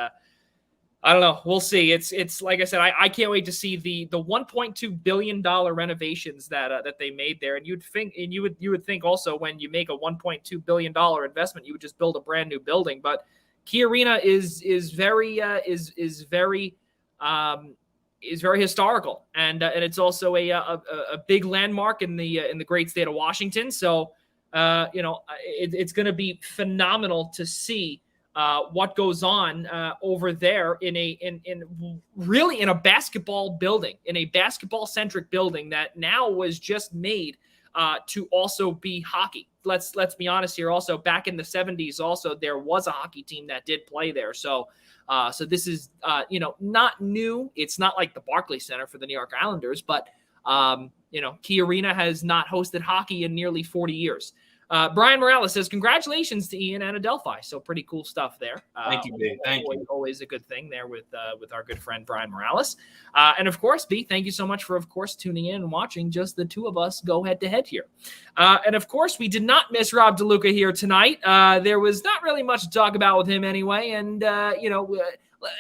Speaker 1: I don't know. We'll see. It's like I said, I can't wait to see the $1.2 billion renovations that they made there. And you would think also when you make a $1.2 billion investment, you would just build a brand new building. But Key Arena is very historical, and it's also a big landmark in the great state of Washington. So it's going to be phenomenal to see what goes on over there really in a basketball building, in a basketball centric building that now was just made to also be hockey. Let's be honest here. Also, back in the 70s, also there was a hockey team that did play there. So this is not new. It's not like the Barclays Center for the New York Islanders, but Key Arena has not hosted hockey in nearly 40 years. Brian Morales says, congratulations to Ian and Adelphi. So pretty cool stuff there.
Speaker 2: Thank you, B. Thank you.
Speaker 1: Always a good thing there with our good friend Brian Morales. And of course, B, thank you so much for, of course, tuning in and watching just the two of us go head to head here. And of course, we did not miss Rob DeLuca here tonight. There was not really much to talk about with him anyway. And,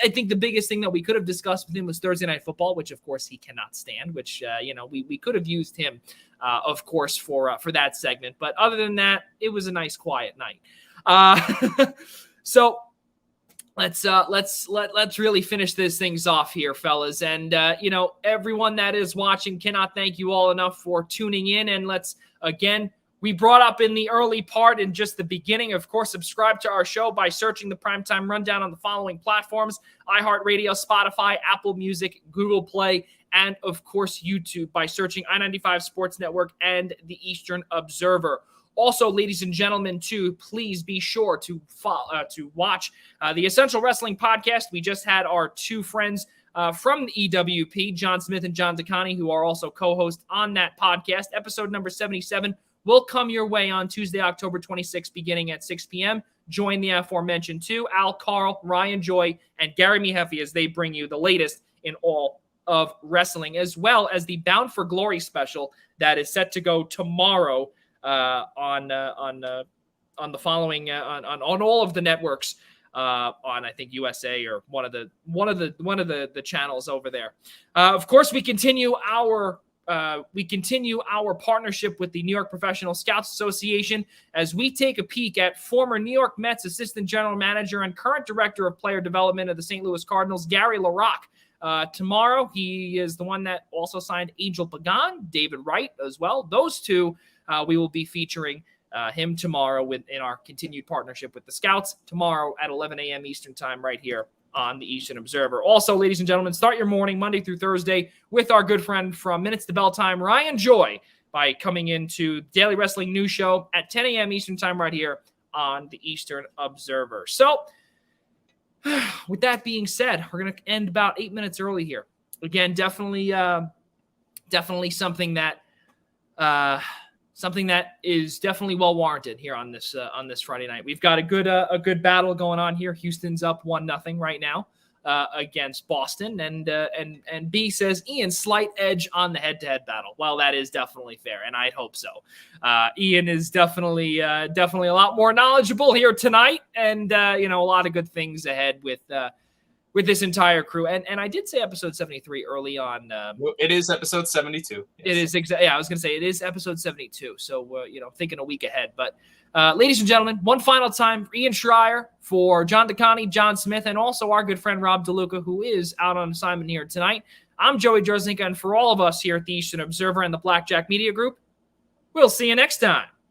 Speaker 1: I think the biggest thing that we could have discussed with him was Thursday Night Football, which of course he cannot stand, which, we could have used him, of course, for that segment. But other than that, it was a nice, quiet night. So let's really finish this things off here, fellas. And, everyone that is watching, cannot thank you all enough for tuning in. And we brought up in the early part, in just the beginning, of course, subscribe to our show by searching the Primetime Rundown on the following platforms: iHeartRadio, Spotify, Apple Music, Google Play, and, of course, YouTube by searching I-95 Sports Network and the Eastern Observer. Also, ladies and gentlemen, too, please be sure to watch the Essential Wrestling Podcast. We just had our two friends from the EWP, John Smith and John DeCani, who are also co-hosts on that podcast. Episode number 77 will come your way on Tuesday, October 26th, beginning at 6 p.m. Join the aforementioned two, Al Carl, Ryan Joy, and Gary Miheffi, as they bring you the latest in all of wrestling, as well as the Bound for Glory special that is set to go tomorrow on the following on all of the networks on, I think, USA or one of the channels over there. Of course, we continue our partnership with the New York Professional Scouts Association as we take a peek at former New York Mets assistant general manager and current director of player development of the St. Louis Cardinals, Gary LaRocque. Tomorrow, he is the one that also signed Angel Pagan, David Wright as well. Those two, we will be featuring him tomorrow in our continued partnership with the Scouts tomorrow at 11 a.m. Eastern time right here on the Eastern Observer. Also, ladies and gentlemen, start your morning Monday through Thursday with our good friend from Minutes to Bell Time, Ryan Joy, by coming into Daily Wrestling News Show at 10 a.m. Eastern time right here on the Eastern Observer. So, with that being said, we're going to end about 8 minutes early here. Again, definitely something that is definitely well warranted here on this Friday night. We've got a good battle going on here. Houston's up 1-0 right now against Boston, and B says Ian slight edge on the head-to-head battle. Well, that is definitely fair, and I'd hope so. Ian is definitely a lot more knowledgeable here tonight, and a lot of good things ahead with this entire crew. And I did say episode 73 early on.
Speaker 2: It is episode 72. Yes.
Speaker 1: It is I was going to say it is episode 72. So, thinking a week ahead. But ladies and gentlemen, one final time for Ian Schraier, for John DeCani, John Smith, and also our good friend Rob DeLuca, who is out on assignment here tonight. I'm Joey Jarzynka, and for all of us here at the Eastern Observer and the Blackjack Media Group, we'll see you next time.